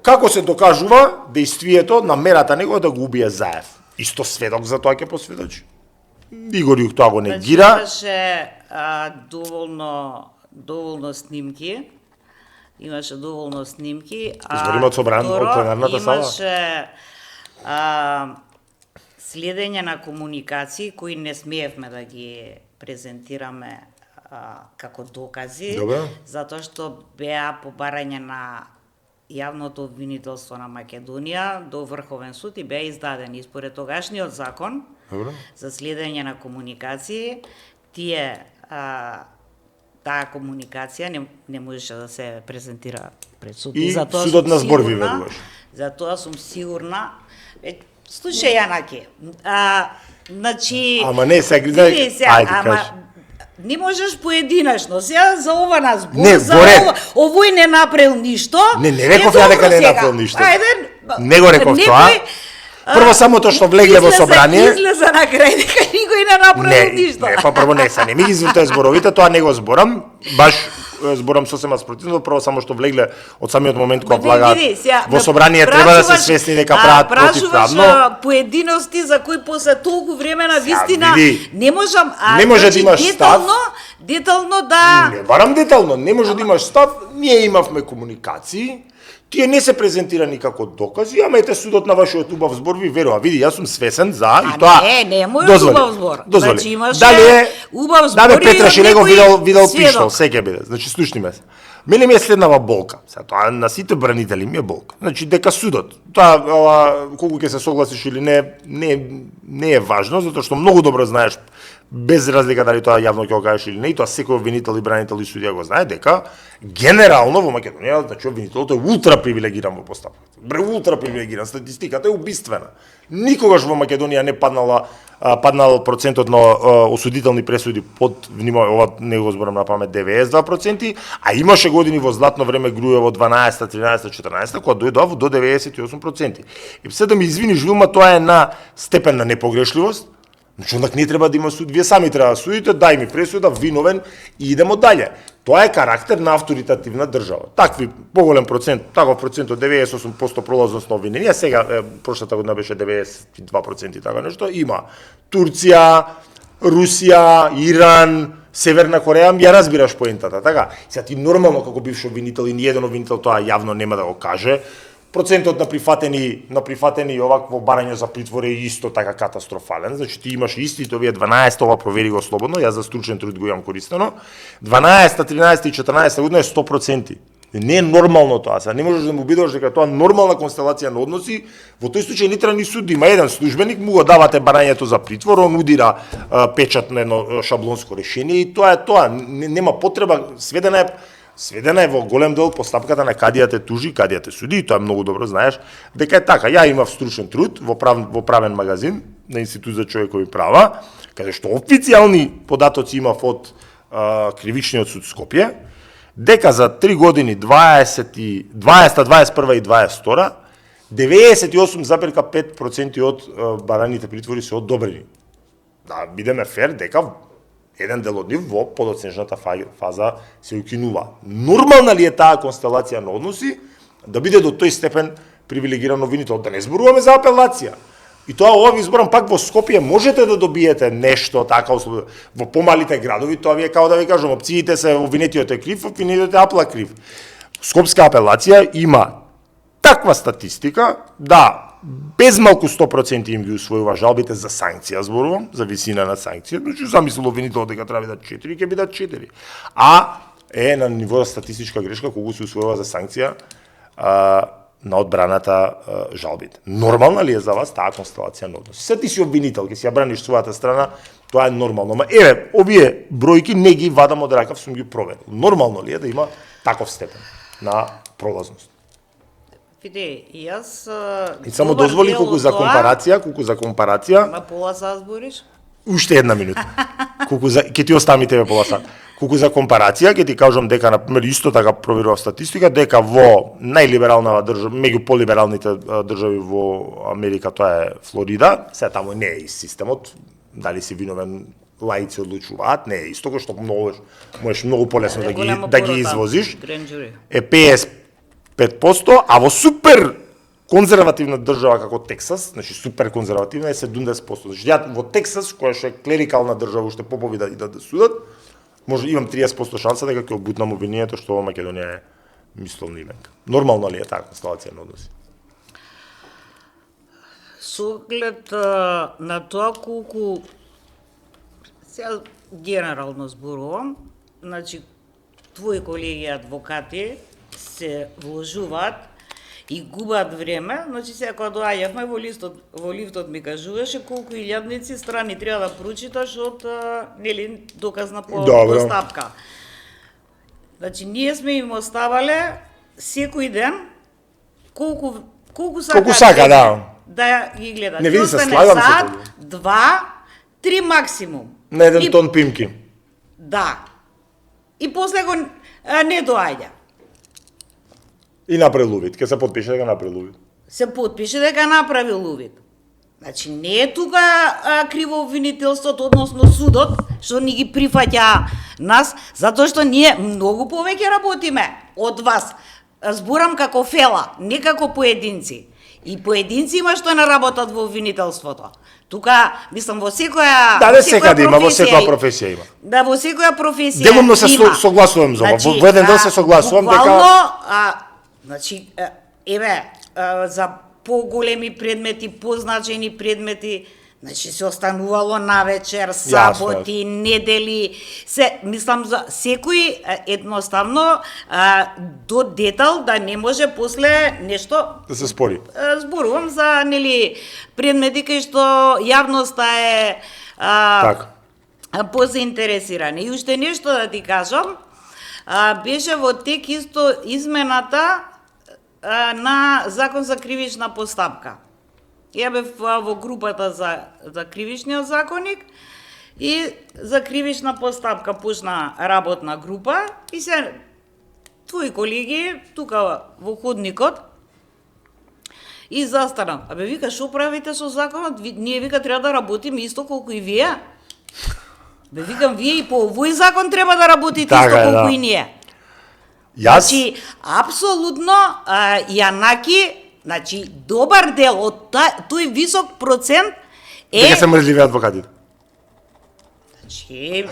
Како се докажува дејствието на мерата негова да го убие Заев? Исто сведок за тоа ќе посведочи. Игор Јук тоа го негира. Имаше доволно снимки. Имаше доволно снимки. Збориме од пленарната сала? Имаше следење на комуникации кои не смеевме да ги презентираме како докази, Добре. затоа што беа побарање на јавното обвинителство на Македонија до Врховен суд и беа издадени. И според тогашниот закон Добре. за следење на комуникации, таа комуникација не можеше да се презентира пред суд. И затоа судот сум на зборви сигурна- веднаш. Затоа сум сигурна. Слушај, Јанаки, значи... Ама не, сега види сега, ајде, кажи. не можеш поединечно. Сега за ова на збор, Не, за во ред. овој не направил ништо. Не реков ја дека не направил ништо. Ајде, Не го реков тоа. Прво само тоа што влегле во собрание. Излеза на крај дека никој не направил ништо. Не, па прво не се не ми ги извртае зборовите, тоа не го зборам, баш зборам сосема спротивно, прво само што влегле од самиот момент кога влагаат во собрание треба да се свесни дека прават противправно. Прашуваш поединости за кои после толку време на вистина види, не можам, не може да имаш став. детално да Не барам детално, не може да имаш став, ние имавме комуникации, тие не се презентирани како докази, ама ете судот на вашиот убав збор ви верува. Види, јас сум свесен за и тоа. не е мојот дозволи, убав збор. Дозволи. Значи имаше Дали е убав збор. Да бе Петра Шилегов видел сведок. пиштол, секе биде. Значи слушни ме се. Мене ми е следнава болка. Сега тоа на сите бранители ми е болка. Значи дека судот, тоа колку ќе се согласиш или не е важно, затоа што многу добро знаеш без разлика дали тоа јавно ќе го кажеш или не, и тоа секој обвинител и бранител и судија го знае дека генерално во Македонија, значи обвинителот е ултра привилегиран во постапката. Ултра привилегиран, статистиката е убиствена. Никогаш во Македонија не паднал процентот на осудителни пресуди под, ова не го зборам на памет, 92%, а имаше години во златно време Груево 12, 13, 14, кога дојдов до 98%. И се да ми извиниш, Вилма, тоа е на степен на непогрешливост. Значи, ондак не треба да има суд, вие сами треба да судите, дај ми пресуда, виновен и идемо дале. Тоа е карактер на авторитативна држава. Такви поголем процент, таков процент од 98% пролазност на обвиненија, сега прошлата година беше 92% и така нешто, има Турција, Русија, Иран, Северна Кореја, ја разбираш поентата, така? Сега ти нормално како бивш обвинител и ниеден обвинител тоа јавно нема да го каже, процентот на прифатени овакво барање за притвор е исто така катастрофален. Значи ти имаш истите овие 12, ова провери го слободно, јас за стручен труд го имам користено. 12, 13 и 14 година е 100%. Не е нормално тоа. Сега не можеш да му бидеш дека тоа нормална констелација на односи. Во тој случај не треба ни суд, има еден службеник, му го давате барањето за притвор, он удира печат на едно шаблонско решение и тоа е тоа. Нема потреба, сведена е во голем дел постапката на кадијате тужи, кадијате суди, и тоа многу добро знаеш дека е така. Ја имав стручен труд во правен магазин на Институт за човекови права, каде што официјални податоци имав од Кривичниот суд Скопје, дека за 3 години 20, 21 и 22 98,5% од бараните притвори се одобрени. Да бидеме фер дека еден дел од нив во подоцнежната фаза се укинува. Нормална ли е таа констелација на односи да биде до тој степен привилегиран обвинител? Да не зборуваме за апелација. И тоа ова ви зборам пак во Скопје можете да добиете нешто така во помалите градови, тоа ви е како да ви кажам, опциите се обвинетиот е крив, обвинетиот е апла крив. Скопска апелација има таква статистика да безмалку 100% им ги усвојува жалбите за санкција, зборувам, за висина на санкција, значи замислил обвинителот дека треба да 4, ќе бидат 4. А е на ниво статистичка грешка колку се усвојува за санкција на одбраната жалбите. Нормална ли е за вас таа констелација на односи? Се ти си обвинител, ќе си ја браниш својата страна, тоа е нормално. Ма овие бројки не ги вадам од ракав, сум ги проверил. Нормално ли е да има таков степен? на пролазност. Види, јас И само дозволи колку за компарација, на пола сат збориш? уште една минута. Ќе ти оставам и тебе пола сат. Колку за компарација, ќе ти кажам дека, например, исто така проверував статистика, дека во најлибералната држава, меѓу полибералните држави во Америка, тоа е Флорида, се таму не е и системот, дали си виновен, лаици одлучуваат, не е исто, кој што можеш многу полесно да ги извозиш, е 55%, а во супер конзервативна држава како Тексас, значи супер конзервативна е 70%. Значи ја во Тексас, која што е клерикална држава, уште попови да идат да судат, може имам 30% шанса дека ќе обутнам обвинението што во Македонија е мисловна именка. Нормално ли е така констелација на односи? Со оглед на тоа колку сега генерално зборувам, значи твои колеги адвокати се вложуваат и губат време, значи сега кога доаѓавме во лифтот ми кажуваше колку илјадници страни треба да прочиташ од нели доказна постапка. Значи ние сме им оставале секој ден колку сака да ги гледат. Не види се, слагам се тоа. 2, 3 максимум. На еден тон пимки. Да. И после го не доаѓа. И направил увид, ке се потпише дека направил увид. Се потпише дека направил увид. Значи не е тука криво обвинителството, односно судот, што ни ги прифаќа нас, затоа што ние многу повеќе работиме од вас. Зборам како фела, не како поединци. И поединци има што не работат во обвинителството. Тука, мислам, во секоја секаде има, во секоја професија има. Да, во секоја професија делумно се согласувам за ова. Значи, во еден дел се согласувам дека значи, за поголеми предмети, позначени предмети, значи се останувало навечер, саботи, недели, мислам за секој едноставно до детал да не може после нешто да се спори. Зборувам за нели предмети кај што јавноста е позаинтересирана. И уште нешто да ти кажам, беше во тек исто измената на Закон за кривична постапка. Ја бев во групата за кривичниот законник и за кривична постапка почна работна група и се твои колеги тука во ходникот и застана. Вика, шо правите со законот? Ние вика треба да работиме исто колку и вие. Викам, вие и по овој закон треба да работите исто колку и ние. Значи, апсолутно јанаки, значи, добар дел од тој висок процент е... Дека се мрзливи адвокатите. Значи,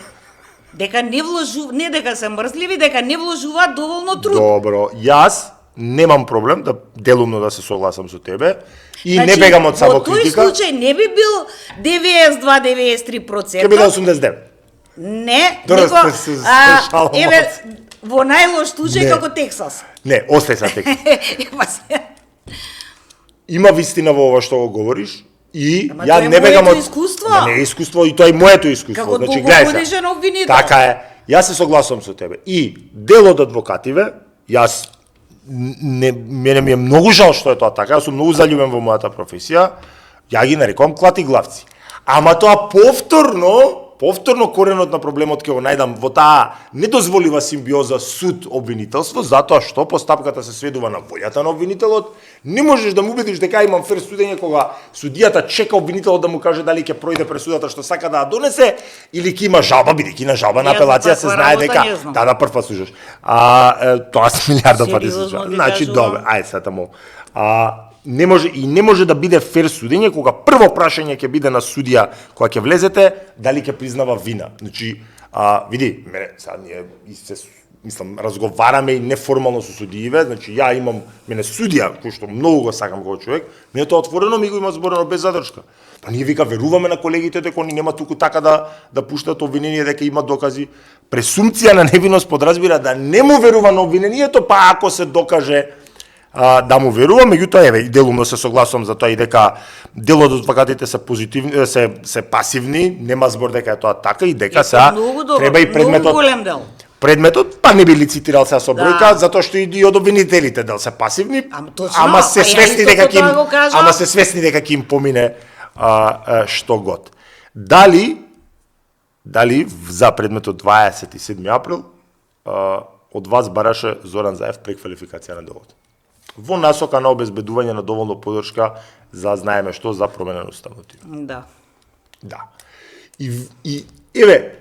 дека не вложуваат, не дека се мрзливи, дека не вложуваат доволно труд. Добро, јас немам проблем да делумно да се согласам со тебе и значи, не бегам од самокритика. Во тој случај не би бил 92-93%. Ќе биде 89%. Не, него, еве, во најлош случај како Тексас. Не, остај са Тексас. Има вистина во ова што го говориш и ја не бегам од искуство. Не е искуство и тоа е моето искуство. Како значи гледај обвинител. Така е. Јас се согласувам со тебе. И дел од адвокативе, јас мене ми е многу жал што е тоа така, јас сум многу заљубен во мојата професија, ја ги нарекувам клати главци. Ама тоа повторно коренот на проблемот ќе го најдам во таа недозволива симбиоза суд-обвинителство, затоа што постапката се сведува на волјата на обвинителот. Не можеш да му убедиш дека имам фер судење кога судијата чека обвинителот да му каже дали ќе пројде пресудата што сака да ја донесе или ќе има жалба, бидејќи на жалба на апелација се знае дека прв пат слушаш. Тоа се милиарда пати се случува. Значи добре, ајде сега таму. Не може да биде фер судење кога прво прашање ќе биде на судија кога ќе влезете дали ќе признава вина. Значи, види, сега ние мислам разговараме и неформално со судиите, значи ја имам мене судија кој што многу го сакам како човек, мене тоа отворено ми го има зборено без задршка. Па ние вика веруваме на колегите дека они нема туку така да пуштат обвинение дека има докази. Пресумпција на невиност подразбира да не му верува на обвинението, па ако се докаже да му верува, меѓутоа еве делумно се согласувам за тоа и дека дел од адвокатите се позитивни, се пасивни, нема збор дека е тоа така и дека сега треба и предметот предметот, па не би лицитирал се со бројка, затоа што и од обвинителите дел се пасивни, ама се свесни дека ќе им помине што год. Дали за предметот 27 април од вас бараше Зоран Заев преквалификација на делот? Во насока на обезбедување на доволно поддршка за знаеме што за промена на уставот. Да. Да. И еве,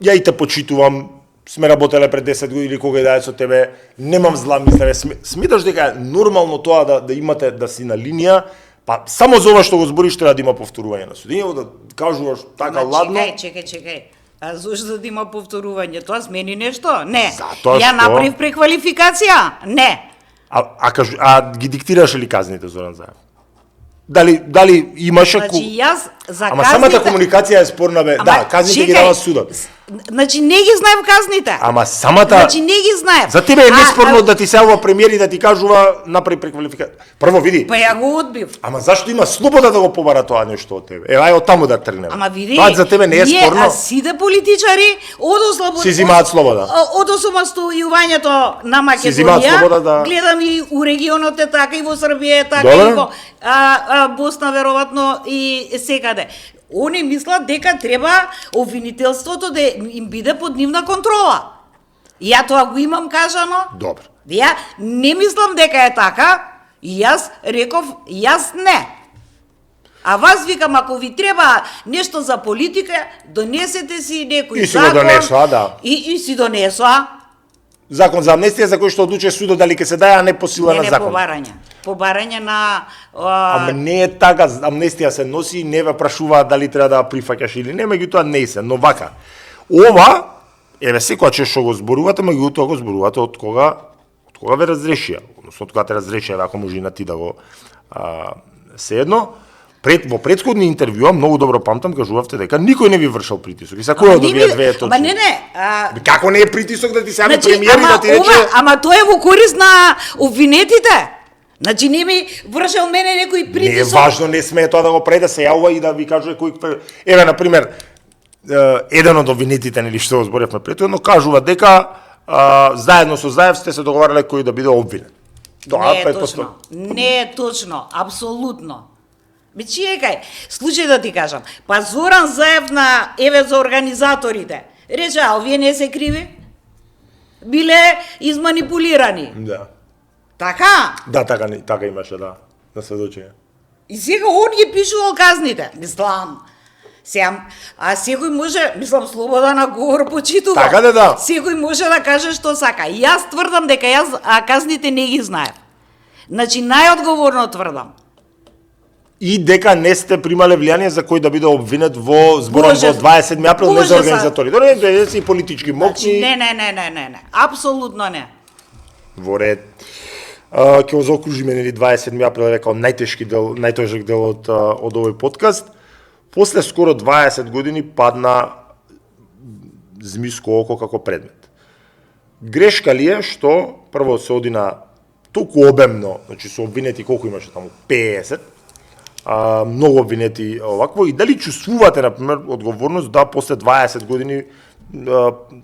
ја и те почитувам, сме работеле пред 10 години кога да е со тебе, немам зла мислење, сметаш дека е нормално тоа да имате да си на линија, па само за ова што го збориш треба да има повторување на судињево, да кажуваш така ладно. Чекај. А зошто да има повторување? Тоа смени нешто? Не. Затоа Ја што... направив преквалификација? Не. А ги диктираше ли казните Зоран Заев? Дали имаше... Значи јас за Ама казните... самата комуникација е спорна бе. Да, казните ги дава судот. Значи не ги знаев казните. Ама самата... Значи не ги знаев. За тебе е неспорно да ти се ова премиер и да ти кажува направи преквалификација. Прво види. Па ја го одбив. Ама зашто има слобода да го побара тоа нешто од тебе? Ај од таму да тргнеме. Ама види. Тоа за тебе не е спорно. А сите политичари одослободно си зимаат слобода. Од осамостојувањето на Македонија. Гледам и у регионот е така и во Србија е така и во Босна веројатно и секаде. Они мислат дека треба обвинителството да им биде под нивна контрола. Ја тоа го имам кажано. Добро. Ја не мислам дека е така и јас реков јас не. А вас викам, ако ви треба нешто за политика, донесете си некој закон. И си го донесоа, да. И си донесоа. Закон за амнестија за кој што одлучи судот дали ќе се даде, а не по сила на закон. Побарање на... Ама не е така, амнестија се носи и не ве прашуваат дали треба да ја прифаќаш или не, меѓутоа не се, но вака. Ова, еве секоја што го зборувате, меѓутоа го зборувате од кога ве разрешија, односно од кога те разрешија, ако може и на ти да го се едно. Во претходни интервјуа, многу добро памтам, кажувавте дека никој не ви вршал притисок. И са кој добија две точки? Ама не. Како не е притисок да ти се јави премиер и да ти рече... Ама тоа е во корист на обвинетите. Значи не ми вршел мене некој притисок. Не е важно, не смее тоа да го прави, да се јавува и да ви кажува кој... Еве, например, еден од обвинетите, нели што го зборевме претходно, кажува дека заедно со Заев сте се договарале кој да биде обвинет. Не е точно. Не е точно, апсолутно. Чекај, случај да ти кажам. Па Зоран Заев на еве за организаторите рече, а овие не се криви? Биле изманипулирани. Да. Така? Да, така имаше, да. На сведочење. И сега он ги пишувал казните. Мислам, а секој може, мислам, слобода на говор почитува. Така да. Секој може да каже што сака. Јас тврдам дека јас казните не ги знаев. Значи најодговорно тврдам. И дека не сте примале влијание за кој да биде обвинет во зборот во 27 април, не за организатори. Тоа не е политички моќни. Не. Апсолутно не. Во ред. Ќе го заокружиме, нели, 27 април е како најтежок дел од овој подкаст. После скоро 20 години падна змиско око како предмет. Грешка ли е што прво се оди на толку обемно, значи со обвинети колку имаше таму 50, многу обвинети овакво, и дали чувствувате, например, одговорност да после 20 години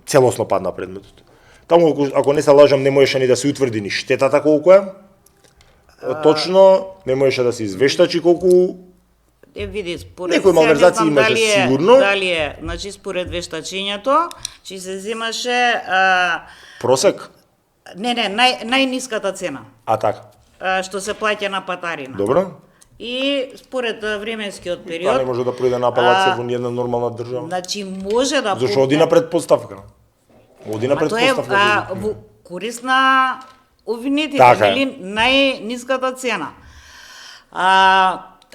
целосно падна предметот? Таму, ако не се лажам, не можеше ни да се утврди ни штетата колку е, точно, не можеше да се извештачи колку... Види, според некои малверзации имаше сигурно. Дали е, значи според вештачењето, че се земаше... Просек? Не, најниската цена. Така? Што се плаќа на патарина. Добро. И според временскиот период... Тоа не може да пројде на апелација во ниједна нормална држава. Значи може да... Зашто оди на предпоставка? Оди на предпоставка. Тоа е во корист на обвинетите, нели, најниската цена.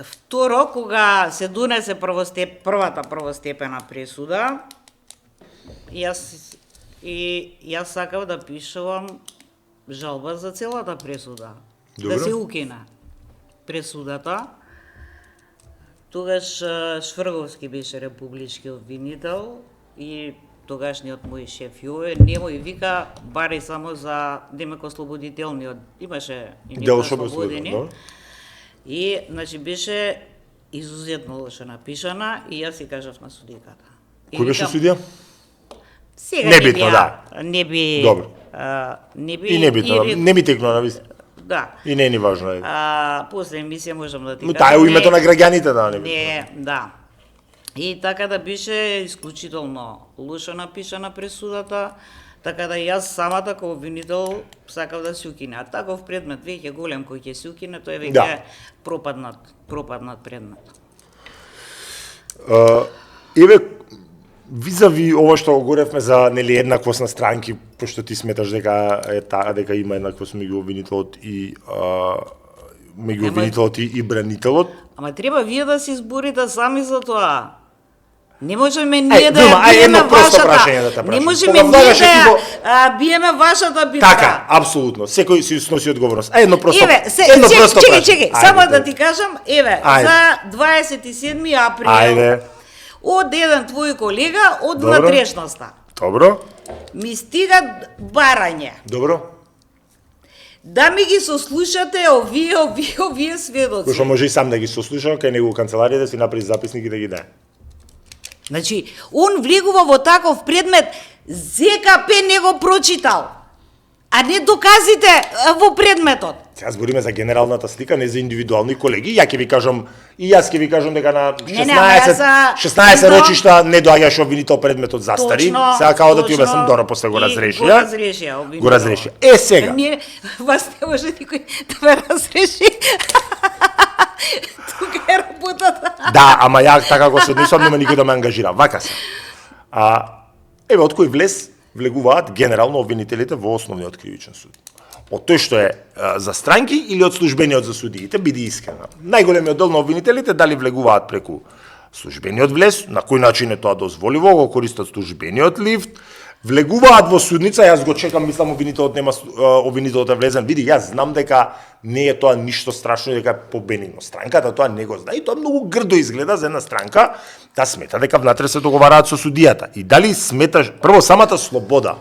Второ, кога се донесе првата првостепена пресуда, јас сакав да пишувам жалба за целата пресуда. Добро. Да се укина пресудата. Тогаш Шврговски беше републички обвинител и тогашниот мој шеф Јове немој вика бари само за демек ослободителниот. Имаше и некои слободени. И, значи, беше изузетно лошо напишана и јас си кажав на судиката. Кој беше судија? Сега Небитно, не би Добро. не би И небитно, не ми текнува на вист. Да. И не е ни важно. После емисија можам да ти Но кажам. таа е у името на граѓаните, да, Не, да. И така да беше исклучително лошо напишана пресудата, така да јас самата како обвинител сакав да се укине. А таков предмет веќе голем кој ќе се укине, тој е веќе пропаднат предмет. Еве, визави ова што говоревме за нели еднаквост на странки, пошто ти сметаш дека е таа дека има еднаквост меѓу обвинителот и и бранителот. Ама треба вие да се изборите сами за тоа. Не можеме ние да биеме вашата. Не можеме ние да биеме вашата битка. Така, апсолутно. Секој си сноси одговорност. Едно просто. Чекај, само да ти кажам, за 27 април. Од еден твој колега од внатрешноста. Добро. Ми стига барање. Добро. Да ми ги сослушате овие сведоци. Кој што може и сам да ги сослуша, кај него канцеларија да си направи записник и да ги даде. Значи, он влегува во таков предмет, ЗКП не го прочитал, а не доказите во предметот. Сега збориме за генералната слика, не за индивидуални колеги. Ја ќе ви кажам, и јас ќе ви кажам дека на 16 рочишта не доаѓаше обвинител предметот застари. Сега као да ти обяснам, добро, после го разрешија. Го разрешија. Сега. Вас не може никој да ме разреши. Тука е работата. Да, ама ја така го се однесувам, нема никој да ме ангажира. Вака се. Еве, од кој влегуваат генерално обвинителите во основниот кривичен суд. Од тој што е за странки или од службениот за судиите, биди искрена. Најголемиот дел на обвинителите дали влегуваат преку службениот влез, на кој начин е тоа дозволиво, го користат службениот лифт, влегуваат во судница, јас го чекам, мислам обвинителот нема обвинителот е влезен, види, јас знам дека не е тоа ништо страшно, дека е побенено. Странката тоа не го знае и тоа многу грдо изгледа за една странка да смета дека внатре се договараат со судијата. И дали сметаш прво самата слобода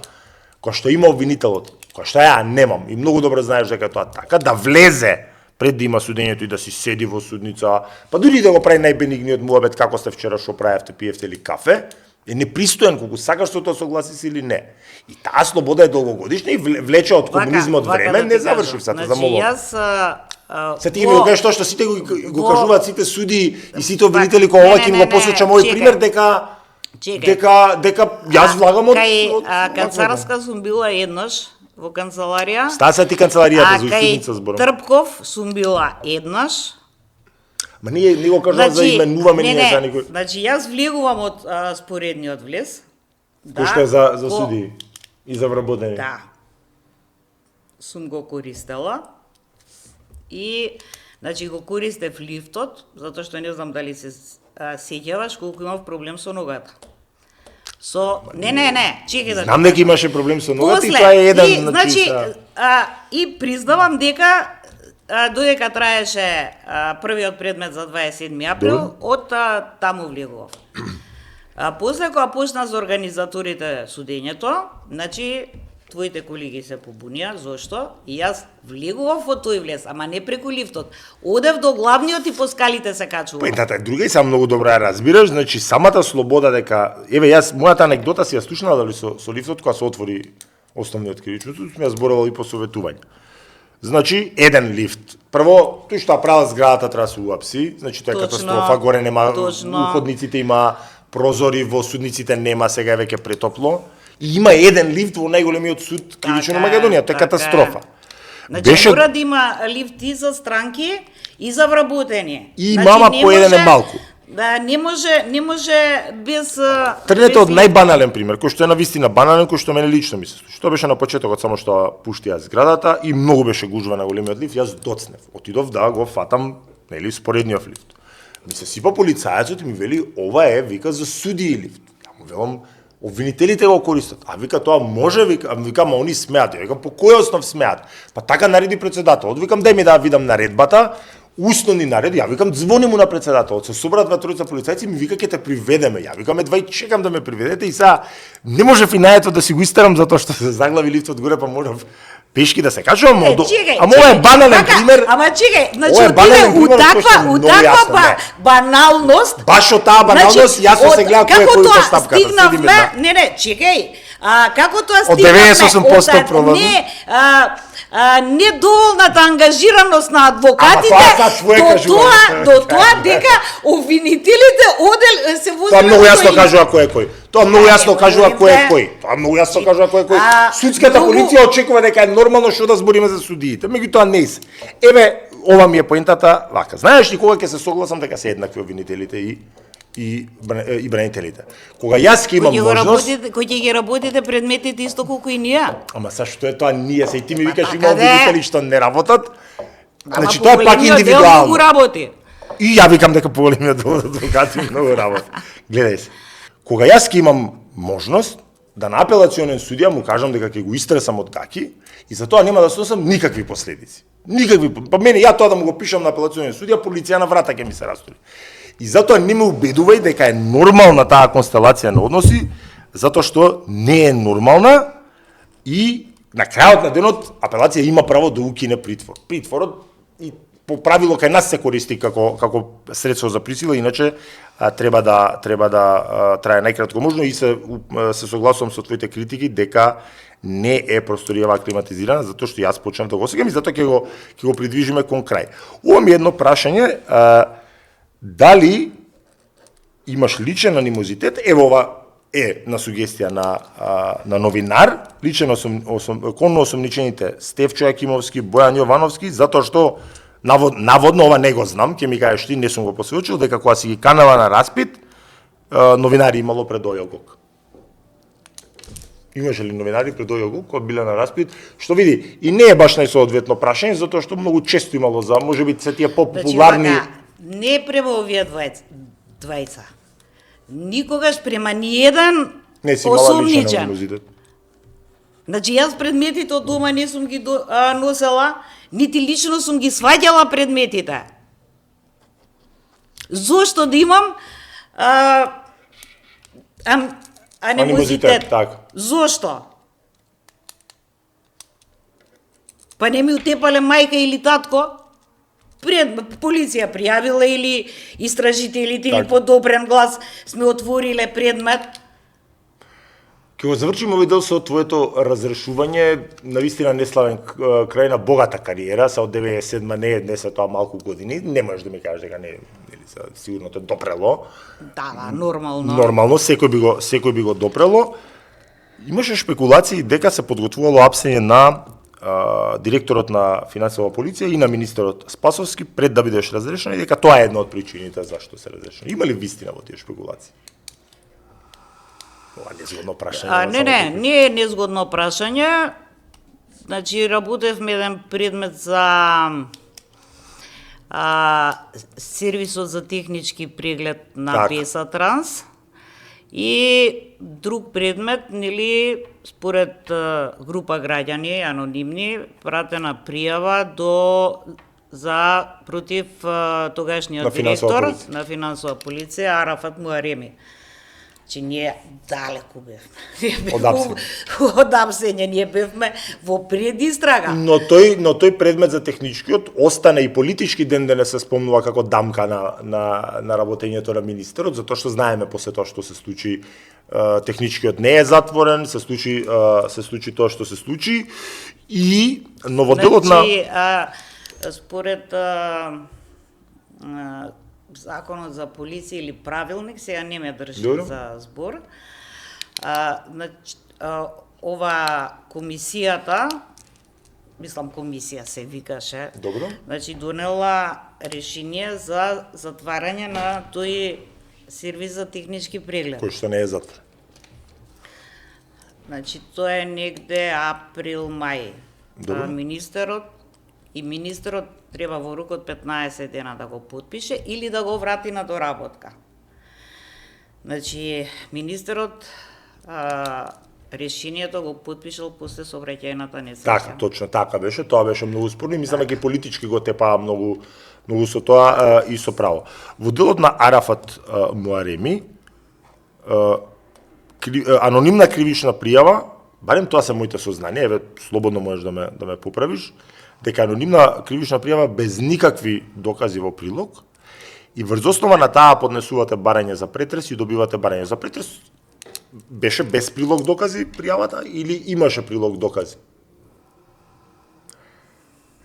која што има обвинителот, која што ја немам и многу добро знаеш дека тоа така, да влезе пред да има судењето и да си седи во судница, па дури да го прави најбенигниот муабет како сте вчера што правевте, пиевте или кафе, е непристоен колку сакаш што тоа согласиш или не. И таа слобода е долгогодишна и влече од комунизмот време, не завршив сата за молот. Се ти ми го кажеш тоа што сите го кажуваат сите суди и сите обвинители кога ова ќе го посочам овој пример дека јас влагам од канцеларска сум била еднаш во канцеларија. Стаса ти канцеларијата за судница зборам. Трпков сум била еднаш. Ма не го кажувам за именуваме ние за никој. Значи јас влегувам од споредниот влез. Кој што е за суди и за вработени. Да. Сум го користела. И значи го користев лифтот, затоа што не знам дали се сеќаваш колку имав проблем со ногата. Чекај да. Знам дека имаше проблем со ногата и тоа е еден значи и признавам дека додека траеше првиот предмет за 27 април, од таму влегував. После кога почна за организаторите судењето, значи твоите колеги се побунија, зошто? И јас влегував во тој влез, ама не преку лифтот. Одев до главниот и по скалите се качував. Поентата е друга и сам многу добро ја разбираш, значи самата слобода дека еве јас мојата анегдота си ја слушнала дали со лифтот кога се отвори основниот кривичен суд, сум ја зборувал и по советување. Значи еден лифт. Прво, тој што правил зградата треба да се уапси, значи тоа е катастрофа, горе нема уходниците, има прозори, во судниците нема, сега е веќе претопло. И има еден лифт во најголемиот суд кривичен на Македонија, тоа е катастрофа. Значи мора да има лифти за странки и за вработени. И мама по еден е малку. Да, не може без тргнете од најбанален пример, кој што е навистина банален, кој што мене лично ми се случи. Тоа беше на почетокот, само што пуштија зградата и многу беше гужва на големиот лифт, јас доцнев. Отидов да го фатам, нели, споредниот лифт. Ми се сипа полицајецот и ми вели, ова е, вика, за судии лифт. Ја му велам, обвинителите го користат. А вика, тоа може, вика, ма они смеат. Ја викам, по кој основ смеат? Па така нареди председател. Викам, дај ми да видам наредбата, условни нареди, ја викам, звони му на председателот, се собрат тројца полицајци, ми вика, ќе те приведеме. Ја викам, едва и чекам да ме приведете и сега не можев и најето да си го истерам затоа што се заглави лифтот горе, па морав Пешки да се кажува, ама чекај, ова е банален така, пример. Ама чекај, значи Ова е банален отиде у пример, кој што е таква многу јасно, не. баналност. Баш од таа баналност, јас се гледам кој е како кој тоа постапката, седиме стигнавме, на... не, чекај, како тоа Од стигнавме 98% пролазно. недоволната ангажираност на адвокатите Ама тоа твое кажување. до тоа дека обвинителите се возеле. Тоа многу јасно кажува кој е кој. Тоа многу јасно кажува кој е кој. Тоа многу јасно кажува кој е кој. Судската полиција очекува дека е нормално што да збориме за судиите, меѓутоа не се. Еве, ова ми е поентата, вака. Знаеш ли кога ќе се согласам дека се еднакви обвинителите и бранителите? Кога јас ќе имам можност... Кој ќе ги работите предметите исто колку и ние? Ама са што е тоа ние се и ти ми викаш така има обвинители што не работат? Значи Ама тоа е пак поголемиот дел индивидуално. многу работи. И ја викам дека поголемиот дел од адвокати многу работи. Гледај се. Кога јас ќе имам можност да на апелационен судија му кажам дека ќе го истресам од гаки и за тоа нема да сносам никакви последици. Никакви. Па мене ја тоа да му го пишам на апелационен судија, полиција на врата ќе ми се растури. И затоа не ме убедувај дека е нормална таа констелација на односи, затоа што не е нормална и на крајот на денот апелација има право да укине притвор. Притворот и по правило кај нас се користи како средство за присила, иначе треба да трае најкратко можно и се согласувам со твоите критики дека не е просторијава климатизирана, затоа што јас почнав да го осеќам и затоа ќе го придвижиме кон крај. Ова ми е едно прашање, дали имаш личен анимозитет, ево ова е на сугестија на новинар, личен кон осомничените Стефчо Јакимовски, Бојан Јовановски, затоа што наводно ова не го знам, ќе ми кажеш ти, не сум го посведочил, дека кога си ги канала на распит, новинари имало пред Ојогок. Имаше ли новинари пред Ојогок кога биле на распит? Што види, и не е баш најсоодветно прашање, затоа што многу често имало за, можеби се тие популарни... Значи, не према овие двајца. Никогаш према ниеден Не си имала личен осумничен. анимозитет. Значи, јас предметите од дома не сум ги носела, нити лично сум ги сваѓала предметите. Зошто да имам анимозитет? така. Зошто? Па не ми утепале мајка или татко? Полиција пријавила или истражителите или по добрен глас сме отвориле предмет. Ке го завршиме овој дел со твоето разрешување, навистина неславен крај на богата кариера, са од 97-ма не е днес тоа малку години, не можеш да ми кажеш дека не е, сигурно те допрело. Да, нормално. Нормално, секој би го допрело. Имаше шпекулации дека се подготвувало апсење на директорот на финансова полиција и на министерот Спасовски пред да бидеш разрешен и дека тоа е една од причините зашто се разрешен. Има ли вистина во тие шпекулации? Ова незгодно прашање. Не е незгодно прашање. Значи, работевме еден предмет за сервисот за технички преглед на ПЕСА Транс и друг предмет, нели, според група граѓани анонимни, пратена пријава за против тогашниот директор на финансова полиција Арафат Муареми. Че ние далеку бевме. Од апсење ние бевме во предистрага. Но тој предмет за техничкиот остана и политички ден не се спомнува како дамка на работењето на министерот, затоа што знаеме после тоа што се случи, техничкиот не е затворен, се случи тоа што се случи и новоделот според законот за полиција или правилник, сега не ме држи за збор. Ова комисијата, мислам комисија се викаше, значи донела решение за затварање на тој сервис за технички преглед. Кој што не е затворен. Значи тоа е негде април-мај. Министерот треба во рук од 15 дена да го подпише или да го врати на доработка. Значи, министерот решението го подпишал после сообраќајната несреќа. Така, точно така беше, тоа беше многу спорно и мислам дека политички го тепаа многу со тоа и со право. Во делот на Арафат Муареми, анонимна кривична пријава барем тоа се моите сознанија, еве слободно можеш да ме поправиш, дека анонимна кривична пријава без никакви докази во прилог и врз основа на таа поднесувате барање за претрес и добивате барање за претрес. Беше без прилог докази пријавата или имаше прилог докази?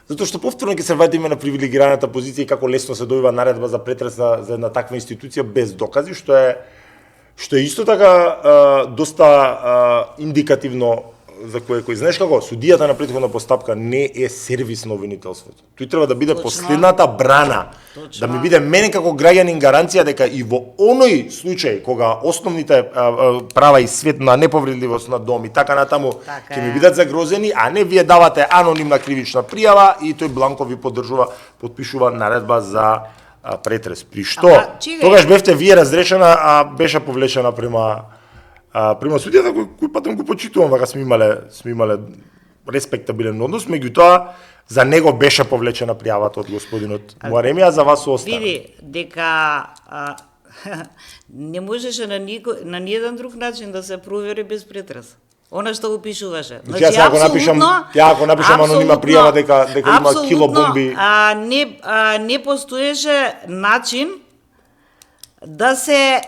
Затоа што повторно ќе се враќаме на привилегираната позиција и како лесно се добива наредба за претрес за една таква институција без докази, што е исто така доста индикативно за кој знаеш како судијата на претходна постапка не е сервис на обвинителството. Тој треба да биде последната брана. Точно. Да ми биде мене како граѓанин гаранција дека и во оној случај кога основните права и свет на неповредливост на дом и така натаму ќе ми бидат загрозени, а не вие давате анонимна кривична пријава и тој бланко ви подпишува наредба за претрес. При што тогаш бевте вие разрешена, а беше повлечена према судијата кој патем го почитувам, вака сме имале респектабилен однос, меѓутоа за него беше повлечена пријавата од господинот Муареми, а за вас остана. Види, дека не можеше на ниеден друг начин да се провери без претрес. Она што го пишуваше. Значи, ако напишам анонимна пријава дека има килобомби, не постоеше начин да се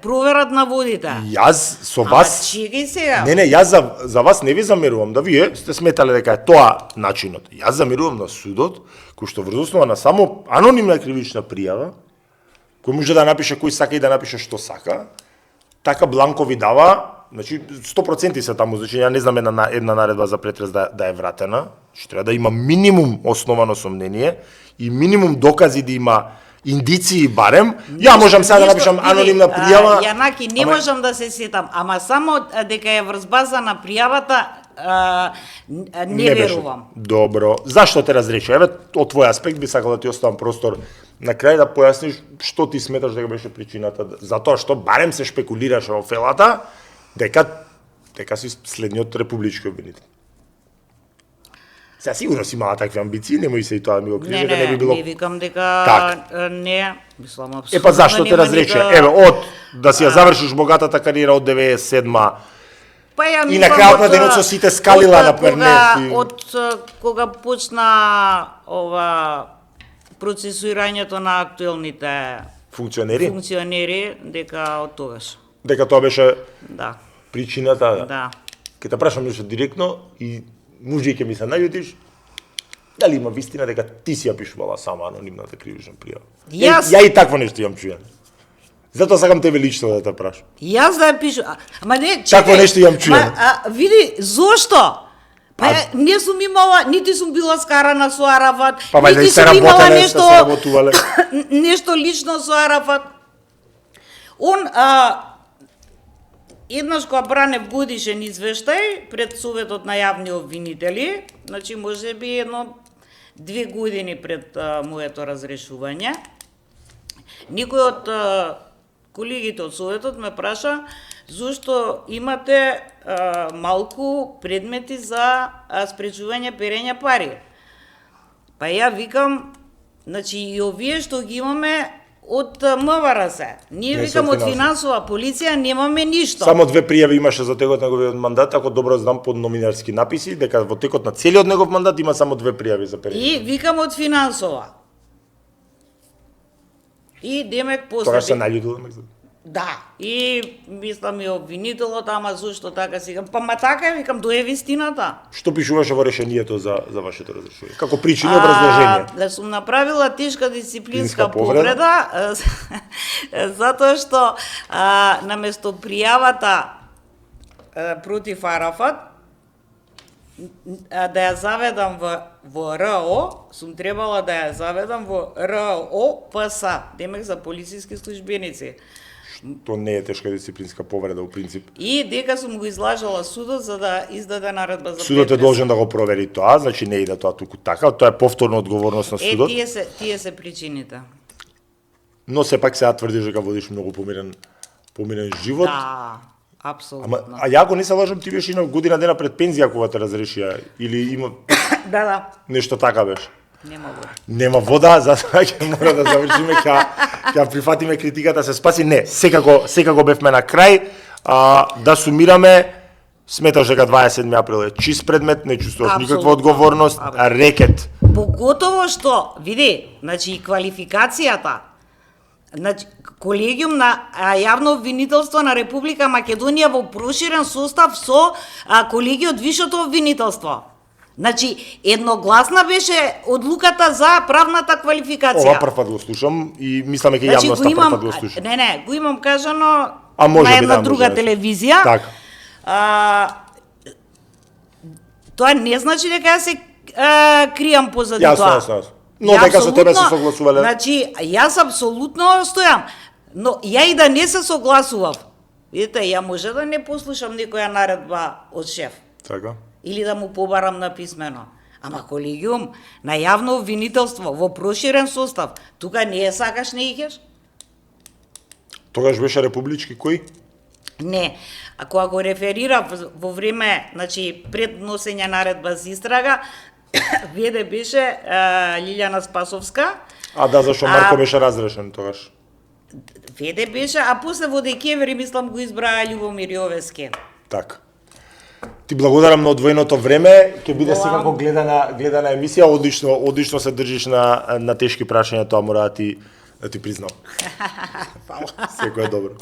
проверат наводите. Јас со вас чекај сега. Не, јас за вас не ви замерувам, да вие сте сметале дека е тоа начинот. Јас замерувам на судот, кој што врз основа на само анонимна кривична пријава, кој може да напише кој сака и да напише што сака, така бланко ви дава, значи 100% се таму, значи ја не знам една наредба за претрес да е вратена, што треба да има минимум основано сомнение и минимум докази да има индиции барем. Ја можам сега да напишам анонимна пријава. Јанаки, не можам да се сетам, ама само дека е врз база на пријавата не верувам. Добро. Зашто те разреши? Еве, од твој аспект би сакал да ти оставам простор на крај да појасниш што ти сметаш дека беше причината. Затоа што барем се шпекулираше во фелата дека си следниот републички обвинител. Сега сигурно си имала такви амбиции, немој се и тоа да ми го крije, дека не би било. Не викам дека не, мислам апсолутно. Па зашто те разрече? Еве, од да си ја завршиш богатата кариера од 97-ма. Па ја и на крајот на денот со сите скалила на пернет. Од кога почна процесуирањето на актуелните функционери, дека од тогаш. Дека тоа беше причината. Да. Ке те прашам нешто директно и може ќе ми се најутиш, дали има вистина дека ти си ја пишувала сама анонимната кривична пријава? Ја и такво нешто имам чуено. Затоа сакам тебе лично да те прашам. Јас да ја пишувам. Ама не, чекај. Такво нешто имам чуено. Види, зошто? Па не сум имала, нити сум била скарана со Арафат, нити сум имала нешто лично со Арафат. Он еднаш кога бранев годишен извештај пред Советот на јавни обвинители, значи можеби 2 години пред моето разрешување, некој од колегите од Советот ме праша зошто имате малку предмети за спречување перење пари. Па ја викам, значи и овие што ги имаме од МВР. Ние викам од финансова полиција немаме ништо. Само 2 пријави имаше за текот неговиот мандат, ако добро знам под номинарски написи, дека во текот на целиот негов мандат има само 2 пријави за перење. И викам од финансова. И демек после Тогаш се наљутил. Да, и мислам и обвинителот, ама зошто така си, па ма така е, викам, тоа е вистината. Што пишуваше во решението за вашето разрешување? Како причини и образложение? Да сум направила тешка дисциплинска повреда, затоа што наместо пријавата против Арафат, да ја заведам во РО, сум требала да ја заведам во РО ПС, демек за полициски службеници. Тоа не е тешка дисциплинска повреда, во принцип. И дека сум го излажала судот за да издаде наредба за Судот е должен да го провери тоа, значи не иде тоа туку така, тоа е повторна одговорност на судот. Тие се причините. Но сепак сега тврдиш дека водиш многу помирен живот. Да, апсолутно. А ја ако не се лажам, ти беше на година дена пред пензија кога те разрешија или има Да. Нешто така беше. Нема вода, затоа ќе мора да завршиме, ќе прифатиме критиката, се спаси. Не, секако бевме на крај, да сумираме, Сметаш дека 27 април е чист предмет, не чувствуваш никаква Апсолутно. одговорност, рекет. Поготово што, види, значи и квалификацијата, значи колегиум на јавно обвинителство на Република Македонија во проширен состав со колегиот вишото обвинителство. Значи, едногласна беше одлуката за правната квалификација. Ова прв пат го слушам и мислам дека Значи, јавноста прв пат го слуша. Не, го имам кажано А може на би, една да, друга може да. телевизија. Така. Тоа не значи дека ја се кријам позади тоа. Јасно. Но дека со тебе се согласувале. Значи, јас апсолутно стојам, но ја и да не се согласував. Видите, ја може да не послушам некоја наредба од шеф. Така. Или да му побарам на писмено. Ама колегиум на јавно обвинителство во проширен состав, тука не е сакаш, не икеш? Тогаш беше републички кој? Не. А кога го реферирав во време, значи пред носење наредба за истрага, веде беше Лилјана Спасовска. А да, зашо Марко беше разрешен тогаш? Веде беше, а после во декември мислам го избраа Љубомир Јовески. Така. Ти благодарам на одвоеното време, ќе биде Волам. секако гледана емисија, одлично се држиш на тешки прашања, тоа мора да ти признам. Фала. Секој е добро.